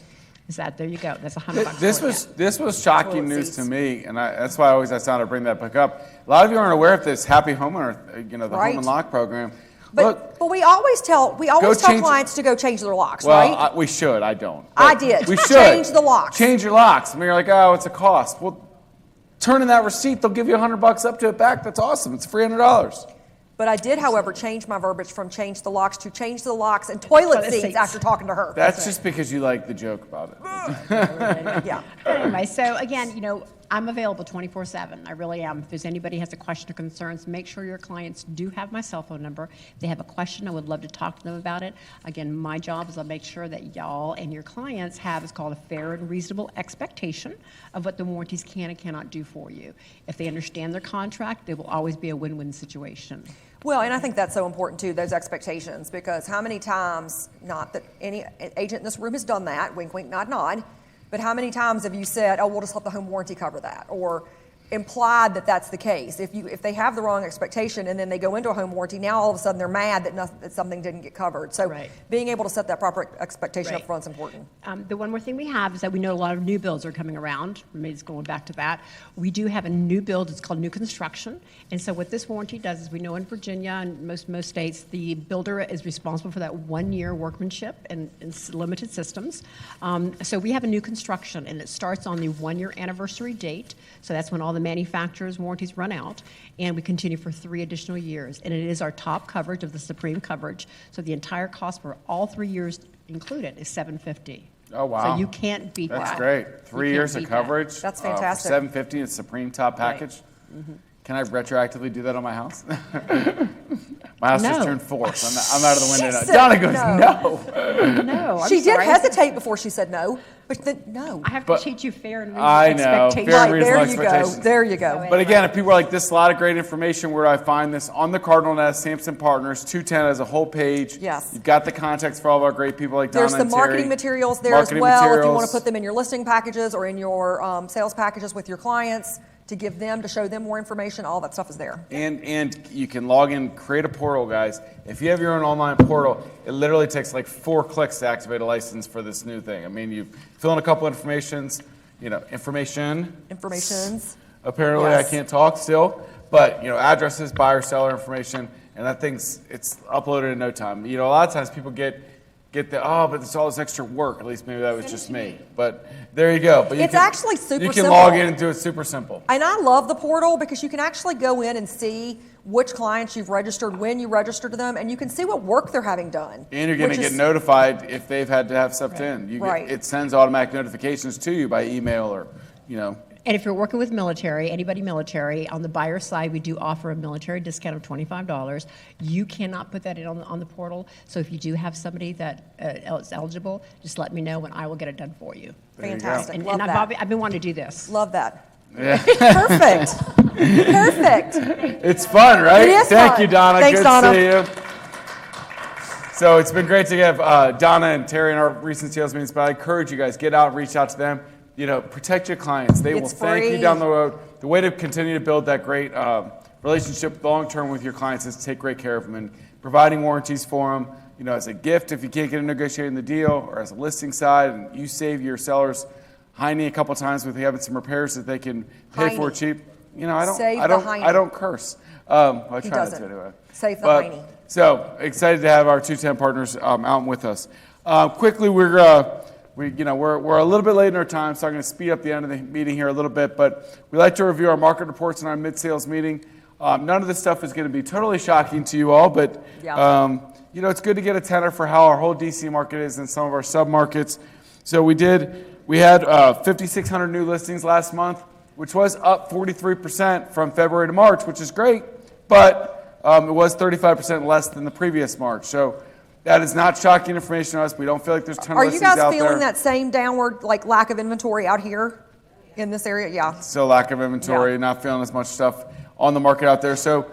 J: There you go. That's $100.
B: This was shocking news to me, and that's why I sound to bring that back up. A lot of you aren't aware of this Happy Homeowner, the Home and Lock program.
A: But we always tell clients to go change their locks, right?
B: Well, we should. I don't.
A: I did.
B: We should
A: change the locks.
B: Change your locks. I mean, you're like, oh, it's a cost. Well, turn in that receipt. They'll give you $100 up to it back. That's awesome. It's $300.
A: But I did, however, change my verbiage from change the locks to change the locks and toilet seats after talking to her.
B: That's just because you like the joke about it.
J: Yeah. Anyway, so again, I'm available 24/7. I really am. If there's anybody has a question or concerns, make sure your clients do have my cell phone number. If they have a question, I would love to talk to them about it. Again, my job is to make sure that y'all and your clients have what's called a fair and reasonable expectation of what the warranties can and cannot do for you. If they understand their contract, it will always be a win-win situation.
A: Well, and I think that's so important too, those expectations, because how many times, not that any agent in this room has done that, wink, wink, nod, nod, but how many times have you said, oh, we'll just let the home warranty cover that, or implied that that's the case? If they have the wrong expectation and then they go into a home warranty, now all of a sudden they're mad that something didn't get covered. So being able to set that proper expectation up front is important.
J: The one more thing we have is that we know a lot of new builds are coming around. Maybe it's going back to that. We do have a new build. It's called new construction. And so what this warranty does is we know in Virginia and most states, the builder is responsible for that 1 year workmanship and limited systems. So we have a new construction, and it starts on the 1 year anniversary date. So that's when all the manufacturer's warranties run out, and we continue for 3 additional years. And it is our top coverage of the supreme coverage. So the entire cost for all 3 years included is $750.
B: Oh, wow.
J: So you can't beat that.
B: That's great. 3 years of coverage.
A: That's fantastic.
B: For $750, it's supreme top package. Right. Mm-hmm. Can I retroactively do that on my house? My house just turned 4, so I'm out of the window now. Donna goes, no.
J: No,
A: she did hesitate before she said no, but then no.
J: I have to teach you fair and reasonable expectations.
B: Fair and reasonable expectations.
A: There you go.
B: But again, if people are like, this is a lot of great information, where do I find this? On the Cardinal Nest, Samson Partners, 210 has a whole page.
A: Yes.
B: You've got the contacts for all of our great people like Donna and Terry.
A: There's the marketing materials there as well, if you want to put them in your listing packages or in your sales packages with your clients, to give them, to show them more information. All that stuff is there.
B: And you can log in, create a portal, guys. If you have your own online portal, it literally takes like 4 clicks to activate a license for this new thing. I mean, you fill in a couple informations. Apparently, yes. I can't talk still, but addresses, buyer, seller information, and that it's uploaded in no time. A lot of times people get but it's all this extra work. At least maybe that was just me. But there you go. But
A: it's actually super simple.
B: You can log in and do it super simple.
A: And I love the portal because you can actually go in and see which clients you've registered, when you registered them, and you can see what work they're having done. And
B: you're going to get notified if they've had to have stuff in. It sends automatic notifications to you by email or.
J: And if you're working with anybody military, on the buyer side, we do offer a military discount of $25. You cannot put that in on the portal. So if you do have somebody that is eligible, just let me know and I will get it done for you.
A: Fantastic.
J: And I've been wanting to do this.
A: Love that. Yeah. Perfect. Perfect.
B: It's fun, right?
A: It is
B: Thank
A: fun.
B: you, Donna.
A: Thanks,
B: Good
A: Donna.
B: to see you. So it's been great to have Donna and Terry in our recent sales meetings, but I encourage you guys, get out and reach out to them. Protect your clients. They will thank you down the road. The way to continue to build that great relationship long-term with your clients is to take great care of them and providing warranties for them, as a gift if you can't get a negotiating the deal, or as a listing side, and you save your sellers hiney a couple times with having some repairs that they can pay for cheap. I don't curse. I try not to anyway.
A: Save the hiney.
B: So excited to have our 210 partners out with us. Quickly, we're a little bit late in our time, so I'm going to speed up the end of the meeting here a little bit. But we like to review our market reports in our mid-sales meeting. None of this stuff is going to be totally shocking to you all, but it's good to get a tenor for how our whole DC market is in some of our sub-markets. So we had 5,600 new listings last month, which was up 43% from February to March, which is great, but it was 35% less than the previous March. So that is not shocking information to us. We don't feel like there's a ton of listings out there.
A: Are you guys feeling that same downward, lack of inventory out here in this area? Yeah.
B: Still lack of inventory, not feeling as much stuff on the market out there. So,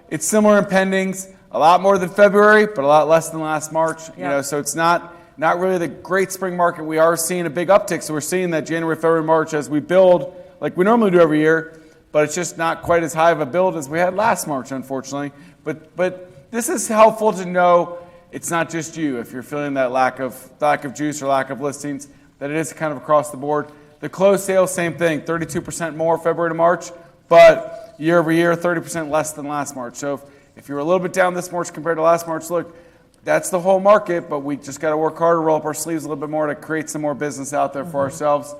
B: it's similar in pendings, a lot more than February, but a lot less than last March. So it's not really the great spring market. We are seeing a big uptick. So we're seeing that January, February, March as we build like we normally do every year, but it's just not quite as high of a build as we had last March, unfortunately. But this is helpful to know it's not just you. If you're feeling that lack of juice or lack of listings, that it is kind of across the board. The closed sales, same thing, 32% more February to March, but year over year, 30% less than last March. So if you're a little bit down this March compared to last March, look, that's the whole market, but we just got to work harder, roll up our sleeves a little bit more to create some more business out there for ourselves.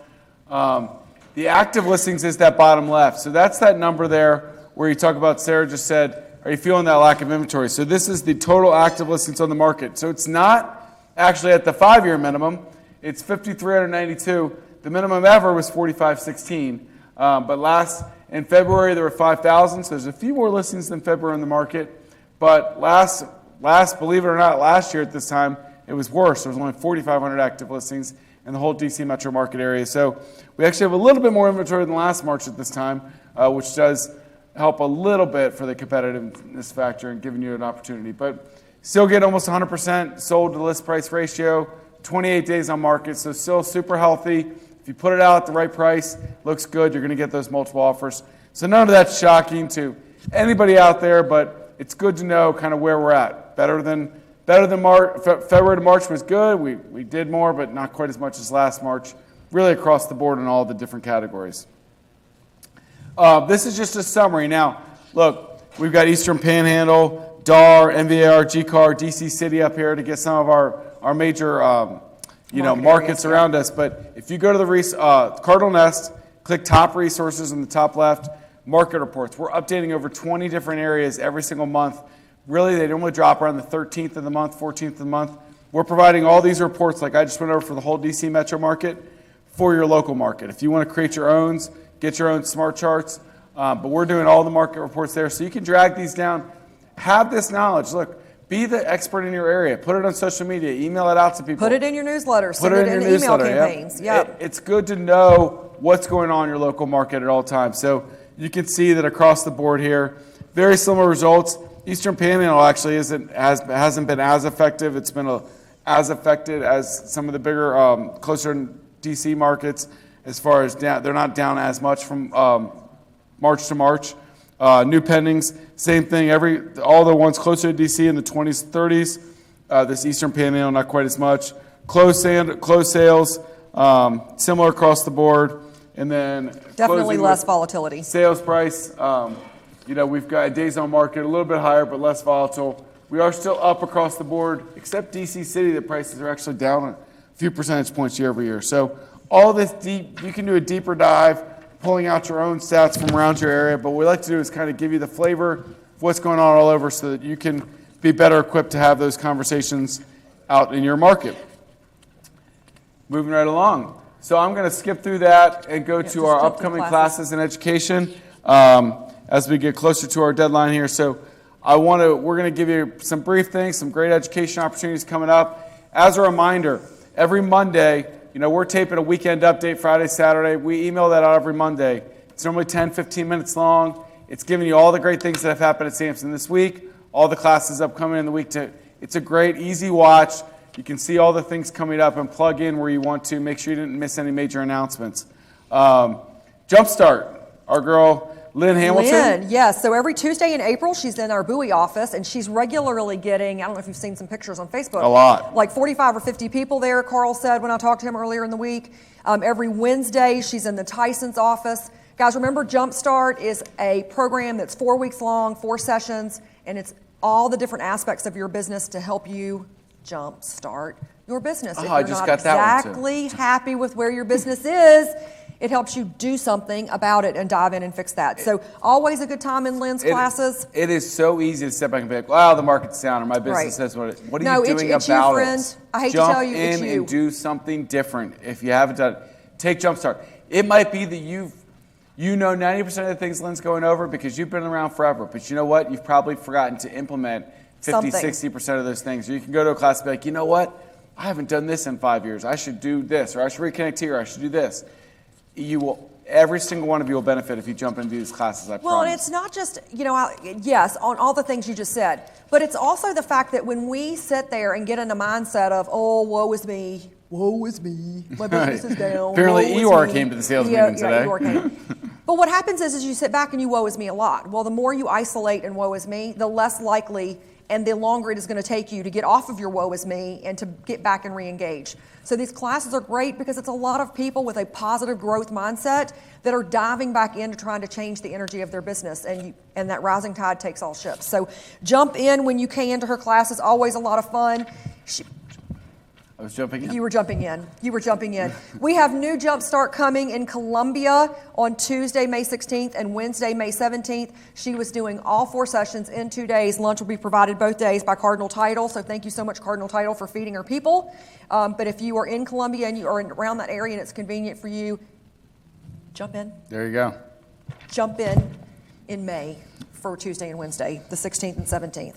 B: The active listings is that bottom left. So that's that number there where you talk about, Sarah just said, are you feeling that lack of inventory? So this is the total active listings on the market. So it's not actually at the 5-year minimum. It's 5,392. The minimum ever was 4,516. But in February, there were 5,000. So there's a few more listings than February in the market. But last, believe it or not, last year at this time, it was worse. There was only 4,500 active listings in the whole DC metro market area. So we actually have a little bit more inventory than last March at this time, which does help a little bit for the competitiveness factor and giving you an opportunity. But still get almost 100% sold to list price ratio, 28 days on market, so still super healthy. If you put it out at the right price, looks good, you're going to get those multiple offers. So none of that's shocking to anybody out there, but it's good to know kind of where we're at. Better than March. February to March was good. We did more, but not quite as much as last March. Really across the board in all the different categories. This is just a summary. Now, look, we've got Eastern Panhandle, DAR, MVAR, GCAR, DC City up here to get some of our major markets around us. But if you go to the Cardinal Nest, click top resources in the top left, market reports. We're updating over 20 different areas every single month. Really, they normally drop around the 13th of the month, 14th of the month. We're providing all these reports like I just went over for the whole DC metro market for your local market. If you want to create your own, get your own smart charts. But we're doing all the market reports there. So you can drag these down. Have this knowledge. Look, be the expert in your area. Put it on social media. Email it out to people.
A: Put it in your newsletter. Send it in email campaigns. Yep.
B: It's good to know what's going on in your local market at all times. So you can see that across the board here, very similar results. Eastern Panhandle actually hasn't been as effective. It's been as affected as some of the bigger, closer DC markets as far as they're not down as much from March to March. New pendings, same thing. All the ones closer to DC in the 20s, 30s. This Eastern Panhandle, not quite as much. Closed sales, similar across the board. And then
A: definitely less volatility.
B: Sales price, we've got days on market a little bit higher, but less volatile. We are still up across the board, except DC City. The prices are actually down a few percentage points year over year. So all this deep, you can do a deeper dive, pulling out your own stats from around your area. But what we like to do is kind of give you the flavor of what's going on all over so that you can be better equipped to have those conversations out in your market. Moving right along. So I'm going to skip through that and go to our upcoming classes in education as we get closer to our deadline here. So we're going to give you some brief things, some great education opportunities coming up. As a reminder, every Monday, we're taping a weekend update Friday, Saturday. We email that out every Monday. It's normally 10, 15 minutes long. It's giving you all the great things that have happened at Samson this week, all the classes upcoming in the week. It's a great, easy watch. You can see all the things coming up and plug in where you want to. Make sure you didn't miss any major announcements. Jumpstart, our girl Lynn Hamilton.
A: Lynn, yes. So every Tuesday in April, she's in our Bowie office, and she's regularly getting, I don't know if you've seen some pictures on Facebook.
B: A lot.
A: Like 45 or 50 people there, Carl said when I talked to him earlier in the week. Every Wednesday, she's in the Tyson's office. Guys, remember Jumpstart is a program that's 4 weeks long, 4 sessions, and it's all the different aspects of your business to help you jumpstart your business. If
B: I
A: you're
B: just
A: not
B: got that one, too.
A: exactly happy with where your business is, it helps you do something about it and dive in and fix that. So always a good time in Lynn's classes.
B: It is so easy to step back and be like, wow, the market's down, or my business says what it is. What are you doing
A: it's
B: about
A: you, friend.
B: it?
A: I hate
B: Jump
A: to tell you, it's
B: in
A: you.
B: and do something different. If you haven't done it, take Jumpstart. It might be that you know 90% of the things Lynn's going over because you've been around forever. But you know what? You've probably forgotten to implement 50,
A: Something.
B: 60% of those things. Or you can go to a class and be like, you know what? I haven't done this in 5 years. I should do this, or I should reconnect here, or I should do this. Every single one of you will benefit if you jump into these classes, I
A: Well, and
B: promise.
A: it's not just, yes, on all the things you just said, but it's also the fact that when we sit there and get in a mindset of, oh, woe is me, my business is down.
B: Apparently
A: woe is
B: Eeyore
A: me.
B: came to the sales meeting today.
A: Eeyore came. But what happens is you sit back and you woe is me a lot. Well, the more you isolate and woe is me, the less likely and the longer it is going to take you to get off of your woe is me and to get back and re-engage. So these classes are great because it's a lot of people with a positive growth mindset that are diving back into trying to change the energy of their business, and that rising tide takes all ships. So jump in when you can to her classes, always a lot of fun.
B: I was jumping in.
A: You were jumping in. We have new Jumpstart coming in Columbia on Tuesday, May 16th and Wednesday, May 17th. She was doing all 4 sessions in 2 days. Lunch will be provided both days by Cardinal Title. So thank you so much, Cardinal Title, for feeding our people. But if you are in Columbia and you are around that area and it's convenient for you, jump in.
B: There you go.
A: Jump in May for Tuesday and Wednesday, the 16th and 17th.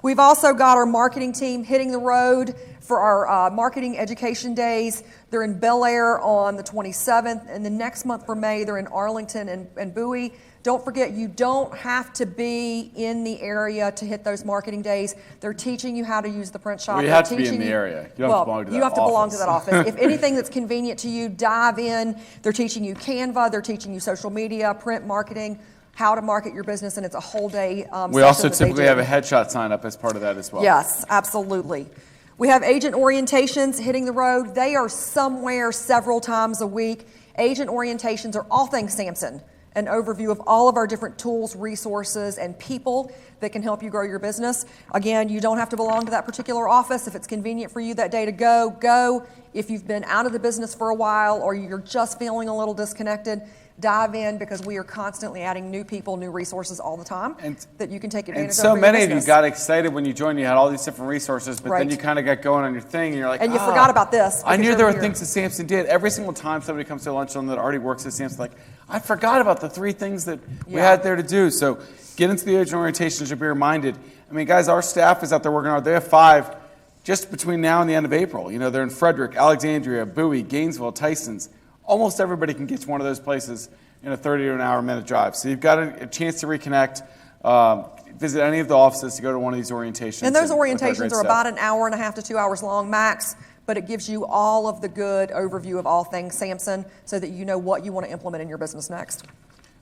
A: We've also got our marketing team hitting the road for our marketing education days. They're in Bel Air on the 27th, and the next month for May, they're in Arlington and Bowie. Don't forget, you don't have to be in the area to hit those marketing days. They're teaching you how to use the print shop.
B: Well, you have to be in the area. You don't have to belong to that
A: you have to belong to
B: office.
A: that office. If anything that's convenient to you, dive in. They're teaching you Canva. They're teaching you social media, print marketing, how to market your business, and it's a whole day
B: We also typically have a headshot sign up as part of that as well.
A: Yes, absolutely. We have agent orientations hitting the road. They are somewhere several times a week. Agent orientations are all things Samson, an overview of all of our different tools, resources, and people that can help you grow your business. Again, you don't have to belong to that particular office. If it's convenient for you that day to go, go. If you've been out of the business for a while or you're just feeling a little disconnected, dive in because we are constantly adding new people, new resources all the time that you can take advantage of.
B: And so
A: for your
B: many of you
A: business.
B: got excited when you joined. You had all these different resources, but then
A: Right.
B: you kind of got going on your thing, and you're like,
A: And you forgot about this
B: I
A: because
B: knew
A: you're
B: there were
A: over here.
B: things that Samson did. Every single time somebody comes to lunch on that already works at Samson, like, I forgot about the 3 things that we had there to do. So get into the agent orientations. You'll be reminded. I mean, guys, our staff is out there working hard. They have 5 just between now and the end of April. You know, they're in Frederick, Alexandria, Bowie, Gainesville, Tyson's. Almost everybody can get to one of those places in a 30 to an hour minute drive. So you've got a chance to reconnect, visit any of the offices to go to one of these orientations.
A: And those
B: look at our great
A: orientations are
B: stuff.
A: about an hour and a half to 2 hours long max, but it gives you all of the good overview of all things Samson so that you know what you want to implement in your business next.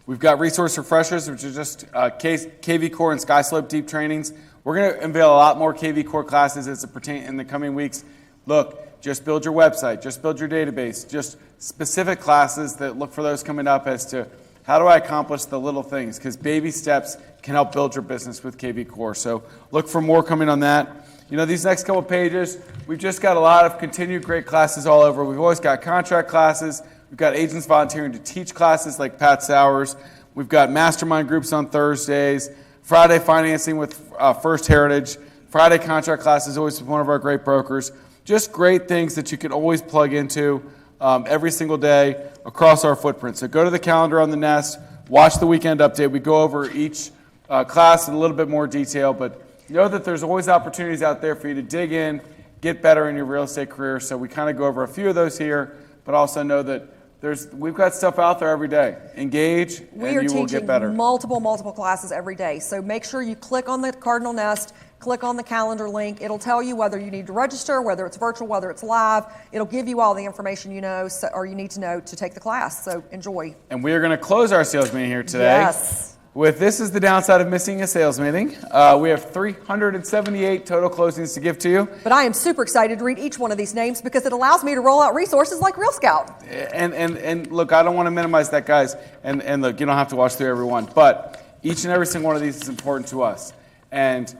B: We've got resource refreshers, which are just KV Core and SkySlope deep trainings. We're going to unveil a lot more KV Core classes as it pertains in the coming weeks. Look, just build your website, just build your database, just specific classes that look for those coming up as to how do I accomplish the little things, because baby steps can help build your business with KV Core. So look for more coming on that. You know, these next couple pages, we've just got a lot of continued great classes all over. We've always got contract classes. We've got agents volunteering to teach classes like Pat Sowers. We've got mastermind groups on Thursdays. Friday financing with First Heritage. Friday contract classes always with one of our great brokers. Just great things that you can always plug into every single day across our footprint. So go to the calendar on the Nest, watch the weekend update. We go over each class in a little bit more detail, but know that there's always opportunities out there for you to dig in, get better in your real estate career. So we kind of go over a few of those here, but also know that we've got stuff out there every day. Engage, and you will get better.
A: We are teaching multiple classes every day. So make sure you click on the Cardinal Nest, click on the calendar link. It'll tell you whether you need to register, whether it's virtual, whether it's live. It'll give you all the information you know or you need to know to take the class. So enjoy.
B: And we are going to close our sales meeting here today.
A: Yes.
B: With this is the downside of missing a sales meeting. We have 378 total closings to give to you.
A: But I am super excited to read each one of these names because it allows me to roll out resources like Real Scout.
B: And look, I don't want to minimize that, guys. And look, you don't have to watch through every one. But each and every single one of these is important to us. And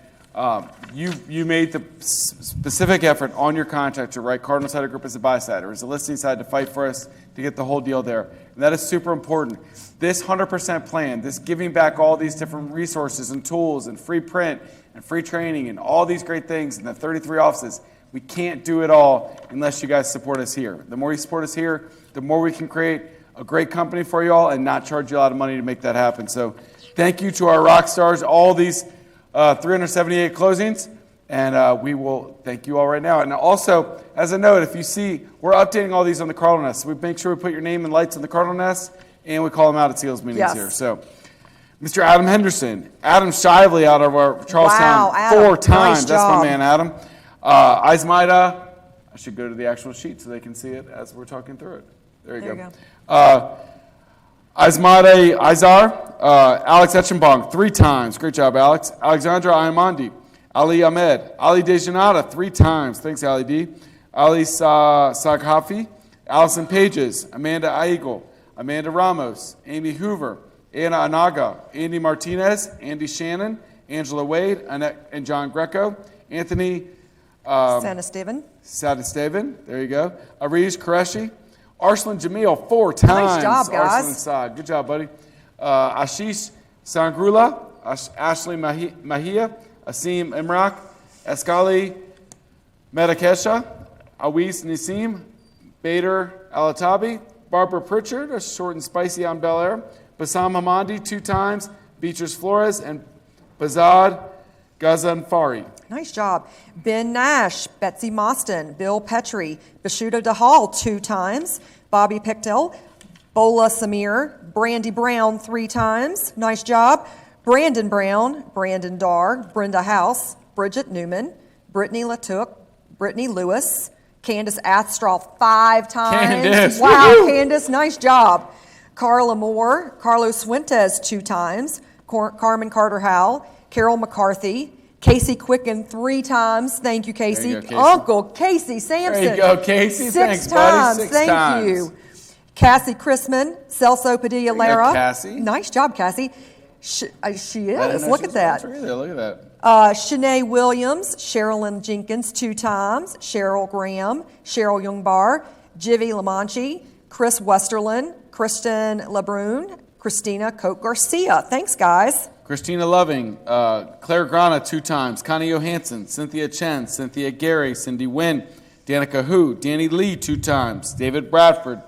B: you made the specific effort on your contract to write Cardinal Sider Group as a buy side or as a listing side to fight for us to get the whole deal there. And that is super important. This 100% plan, this giving back all these different resources and tools and free print and free training and all these great things in the 33 offices, we can't do it all unless you guys support us here. The more you support us here, the more we can create a great company for you all and not charge you a lot of money to make that happen. So thank you to our rock stars, all these 378 closings, and we will thank you all right now. And also, as a note, if you see, we're updating all these on the Cardinal Nest. So we make sure we put your name and lights on the Cardinal Nest, and we call them out at sales meetings here. So, Mr. Adam Henderson, Adam Shively out of our Charlestown,
A: Adam,
B: 4 times.
A: nice
B: That's my
A: job.
B: man, Adam. Ismaida, I should go to the actual sheet so they can see it as we're talking through it. There you go. Ismaida Izar, Alex Etchenbong, 3 times. Great job, Alex. Alexandra Ayamandi, Ali Ahmed, Ali Dejanada, 3 times. Thanks, Ali D. Ali Saghafi, Allison Pages, Amanda Aigle, Amanda Ramos, Amy Hoover, Anna Anaga, Andy Martinez, Andy Shannon, Angela Wade, Annette and John Greco, Anthony Sadasteven, there you go. Arish Qureshi, Arslan Jamil, 4 times.
A: Nice job, guys.
B: Arslan Saad, good job, buddy. Ashish Sangrula, Ashley Mahia, Asim Imrak, Eskali Medakesha, Awis Nisim, Bader Alatabi, Barbara Pritchard, a short and spicy on Bel Air, Bassam Hamandi, 2 times, Beatrice Flores, and Bazad Ghazanfari.
A: Nice job. Ben Nash, Betsy Moston, Bill Petrie, Bashuda DeHall 2 times, Bobby Picktel, Bola Samir, Brandy Brown 3 times. Nice job. Brandon Brown, Brandon Dar, Brenda House, Bridget Newman, Brittany Latouk, Brittany Lewis, Candace Athstraw 5 times.
B: Candace,
A: wow,
B: woo-hoo.
A: Candace, nice job. Carla Moore, Carlos Fuentes 2 times, Carmen Carter Howell, Carol McCarthy, Casey Quicken 3 times. Thank you, Casey.
B: There you go, Casey.
A: Uncle Casey Sampson.
B: There you go, Casey.
A: 6
B: Thanks,
A: times.
B: buddy. 6
A: Thank
B: times.
A: you. Cassie Chrisman, Celso Padilla
B: There you go,
A: Lara.
B: Cassie.
A: Nice job, Cassie. She
B: I
A: is.
B: didn't know
A: Look
B: she
A: at
B: was
A: that.
B: a realtor either. Look at that.
A: Shanae Williams, Sherilyn Jenkins 2 times, Cheryl Graham, Cheryl Youngbar, Jivy Lamanchi, Chris Westerlin, Kristen LeBrun, Christina Coke Garcia. Thanks, guys.
B: Christina Loving, Claire Grana 2 times, Connie Johansson, Cynthia Chen, Cynthia Gary, Cindy Wynn, Danica Hu, Danny Lee 2 times, David Bradford,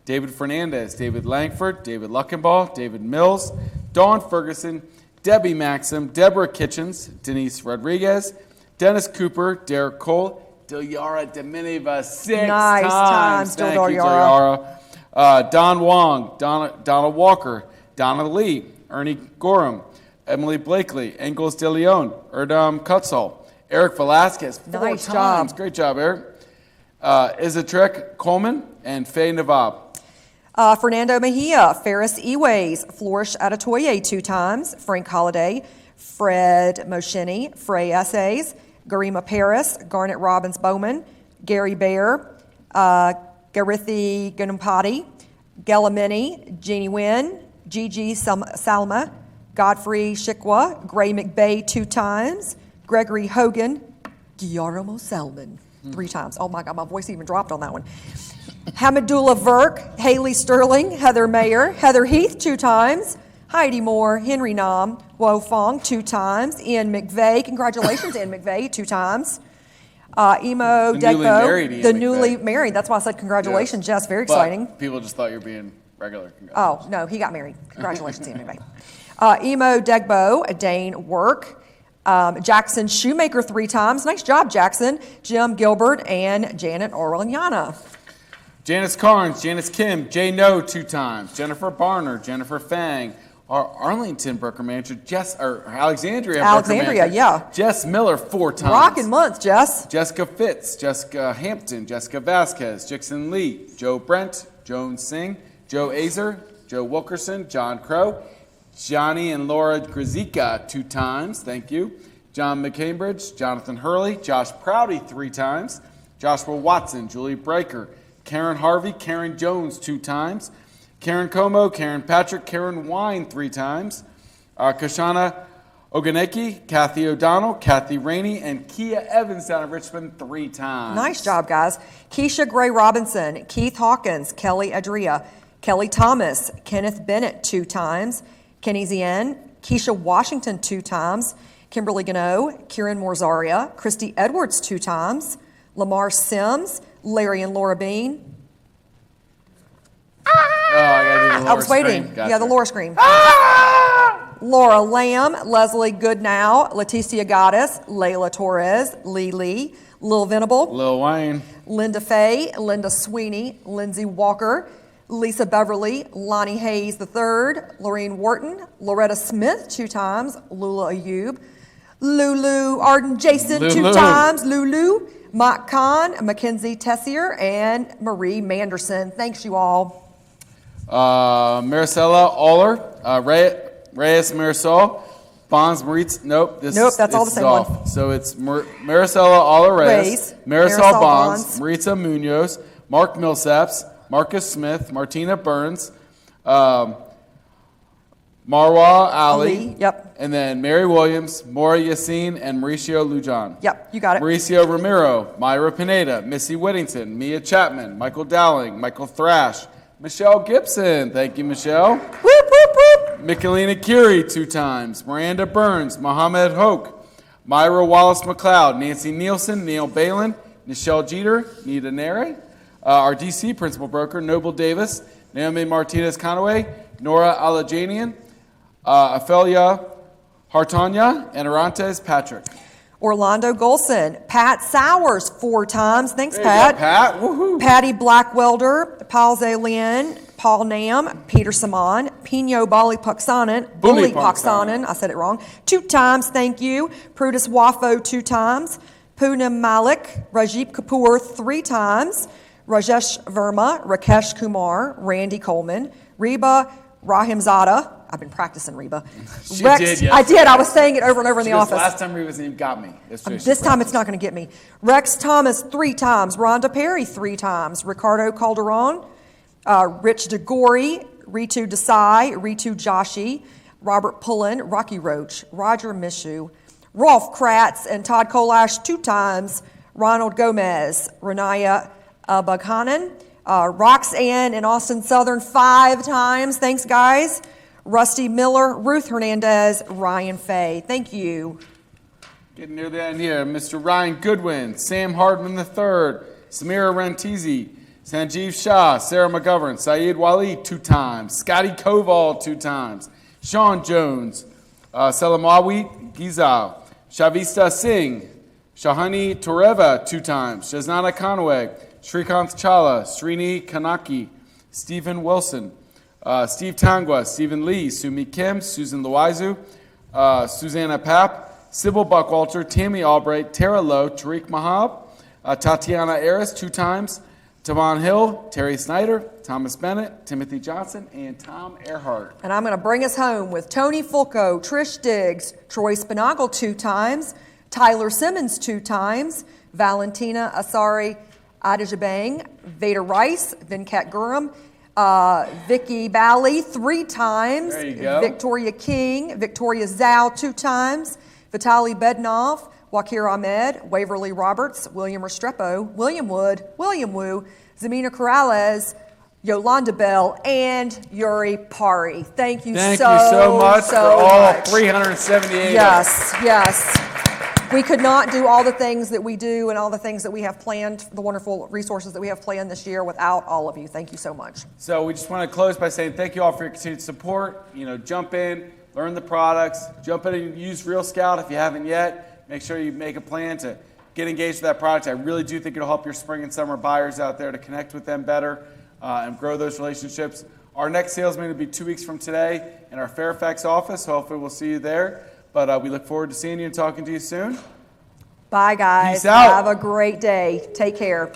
B: David Fernandez, David Langford, David Luckenball, David Mills, Dawn Ferguson, Debbie Maxim, Deborah Kitchens, Denise Rodriguez, Dennis Cooper, Derek Cole, Dilyara Deminiva 6
A: Nice times,
B: Thank you,
A: Dilyara.
B: Don Wong, Donna Walker, Donna Lee, Ernie Gorham, Emily Blakely, Engels de Leon, Erdem Kutzal, Eric Velasquez 4
A: Nice
B: times.
A: job.
B: Great job, Eric. Izatrek Coleman and Faye Navab.
A: Fernando Mejia, Ferris Eways, Flourish Adetoye 2 times, Frank Holiday, Fred Moshini, Frey Essays, Garima Paris, Garnet Robbins Bowman, Gary Bear, Garithi Ganumpati, Gelamini, Jeannie Wynn, Gigi Salma, Godfrey Shikwa, Gray McBay 2 times, Gregory Hogan, Guillermo Selman 3 times. Oh my God, my voice even dropped on that one. Hamidullah Verk, Haley Sterling, Heather Mayer, Heather Heath 2 times, Heidi Moore, Henry Nam, Wo Fong 2 times, Ian McVeigh, congratulations Ian McVeigh 2 times, Emo
B: The newly
A: Degbo,
B: married Ian
A: the newly
B: McVeigh.
A: married, that's why I said congratulations, Jess, very
B: But
A: exciting.
B: people just thought you were being regular.
A: Oh, no, he got married. Congratulations, Ian McVeigh. Emo Degbo, Dane Work, Jackson Shoemaker 3 times, nice job Jackson, Jim Gilbert, and Janet Orellana.
B: Janice Carnes, Janice Kim, Jay No 2 times, Jennifer Barner, Jennifer Fang, Our Arlington broker manager, Alexandria broker
A: Alexandria,
B: manager,
A: yeah.
B: Jess Miller 4 times.
A: Rockin' months, Jess.
B: Jessica Fitz, Jessica Hampton, Jessica Vasquez, Jixon Lee, Joe Brent, Joan Singh, Joe Azer, Joe Wilkerson, John Crow, Johnny and Laura Grizika 2 times, thank you. John McCambridge, Jonathan Hurley, Josh Prouty 3 times, Joshua Watson, Julie Breaker, Karen Harvey, Karen Jones 2 times, Karen Como, Karen Patrick, Karen Wine 3 times, Kashana Oganeki, Kathy O'Donnell, Kathy Rainey, and Kia Evans down in Richmond 3 times.
A: Nice job, guys. Keisha Gray Robinson, Keith Hawkins, Kelly Adria, Kelly Thomas, Kenneth Bennett 2 times, Kenny Zien, Keisha Washington 2 times, Kimberly Gano, Kieran Morzaria, Christy Edwards 2 times, Lamar Sims, Larry and Laura Bean.
B: Oh, I gotta do the Laura
A: I was waiting.
B: scream. Gotcha.
A: Yeah, the Laura scream. Laura Lamb, Leslie Goodnow, Leticia Goddess, Layla Torres, Lee Lee, Lil Venable,
B: Lil Wayne,
A: Linda Fay, Linda Sweeney, Lindsay Walker, Lisa Beverly, Lonnie Hayes III, Lorraine Wharton, Loretta Smith 2 times, Lula Ayub, Lulu Arden Jason 2 times, Lulu, Mike Kahn, Mackenzie Tessier, and Marie Manderson. Thanks, you all.
B: Maricela Aller, Reyes Marisol, Bonds Maritz. Nope,
A: that's all the same
B: off.
A: one.
B: So it's Maricela Aller Reyes, Marisol Bonds, Maritza Munoz, Mark Millsaps, Marcus Smith, Martina Burns, Marwa Ali,
A: yep.
B: And then Mary Williams, Maura Yassin, and Mauricio Lujan.
A: Yep, you got it.
B: Mauricio Ramiro, Myra Pineda, Missy Whittington, Mia Chapman, Michael Dowling, Michael Thrash, Michelle Gibson. Thank you, Michelle.
A: Whoop, whoop, whoop.
B: Michelina Curie 2 times, Miranda Burns, Mohammed Hoke, Myra Wallace McLeod, Nancy Nielsen, Neil Balin, Nichelle Jeter, Nita Neri, our DC principal broker, Noble Davis, Naomi Martinez Conaway, Nora Alajanian, Ophelia Hartanya, and Arantes Patrick.
A: Orlando Golson, Pat Sowers 4 times. Thanks,
B: There you
A: Pat.
B: go, Pat. Woohoo.
A: Patty Blackwelder, Paul Zalian, Paul Nam, Peter Saman, Pino Bali Paksanen, Bully Paksanen, I said it wrong, 2 times, thank you. Prudis Wafo 2 times. Poonam Malik, Rajeep Kapoor 3 times. Rajesh Verma, Rakesh Kumar, Randy Coleman, Reba Rahimzada. I've been practicing Reba.
B: She did, yes.
A: I did. I was saying it over and over in the office.
B: Last time Reba's name got me.
A: This time it's not going to get me. Rex Thomas 3 times. Rhonda Perry 3 times. Ricardo Calderon, Rich DeGory, Ritu Desai, Ritu Joshi, Robert Pullen, Rocky Roach, Roger Mishu, Rolf Kratz, and Todd Kolash 2 times. Ronald Gomez, Renaya Baghanan, Roxanne and Austin Southern 5 times. Thanks, guys. Rusty Miller, Ruth Hernandez, Ryan Fay. Thank you.
B: Getting near the end here. Mr. Ryan Goodwin, Sam Hardman III, Samira Rentizi, Sanjeev Shah, Sarah McGovern, Saeed Wali 2 times, Scotty Koval 2 times, Sean Jones, Salamawi Gizal, Shavista Singh, Shahani Toreva 2 times, Shaznana Conway, Srikanth Chala, Srini Kanaki, Stephen Wilson, Steve Tangwa, Stephen Lee, Sumi Kim, Susan Loizu, Susanna Papp, Sybil Buckwalter, Tammy Albright, Tara Lowe, Tariq Mahab, Tatiana Aris 2 times, Tavon Hill, Terry Snyder, Thomas Bennett, Timothy Johnson, and Tom Earhart.
A: And I'm going to bring us home with Tony Fulco, Trish Diggs, Troy Spinagle 2 times, Tyler Simmons 2 times, Valentina Asari Adijabang, Veda Rice, Venkat Guram, Vicky Bally 3 times,
B: There you go.
A: Victoria King, Victoria Zhao 2 times, Vitaly Bednov, Wakir Ahmed, Waverly Roberts, William Restrepo, William Wood, William Wu, Zamina Corrales, Yolanda Bell, and Yuri Pari. Thank you
B: so much for all
A: much.
B: 378.
A: Yes, yes. We could not do all the things that we do and all the things that we have planned, the wonderful resources that we have planned this year without all of you. Thank you so much.
B: So we just want to close by saying thank you all for your continued support. Jump in, learn the products, jump in and use Real Scout if you haven't yet. Make sure you make a plan to get engaged with that product. I really do think it'll help your spring and summer buyers out there to connect with them better and grow those relationships. Our next sales meeting will be 2 weeks from today in our Fairfax office. Hopefully we'll see you there. But we look forward to seeing you and talking to you soon.
A: Bye, guys.
B: Peace out.
A: Have a great day. Take care.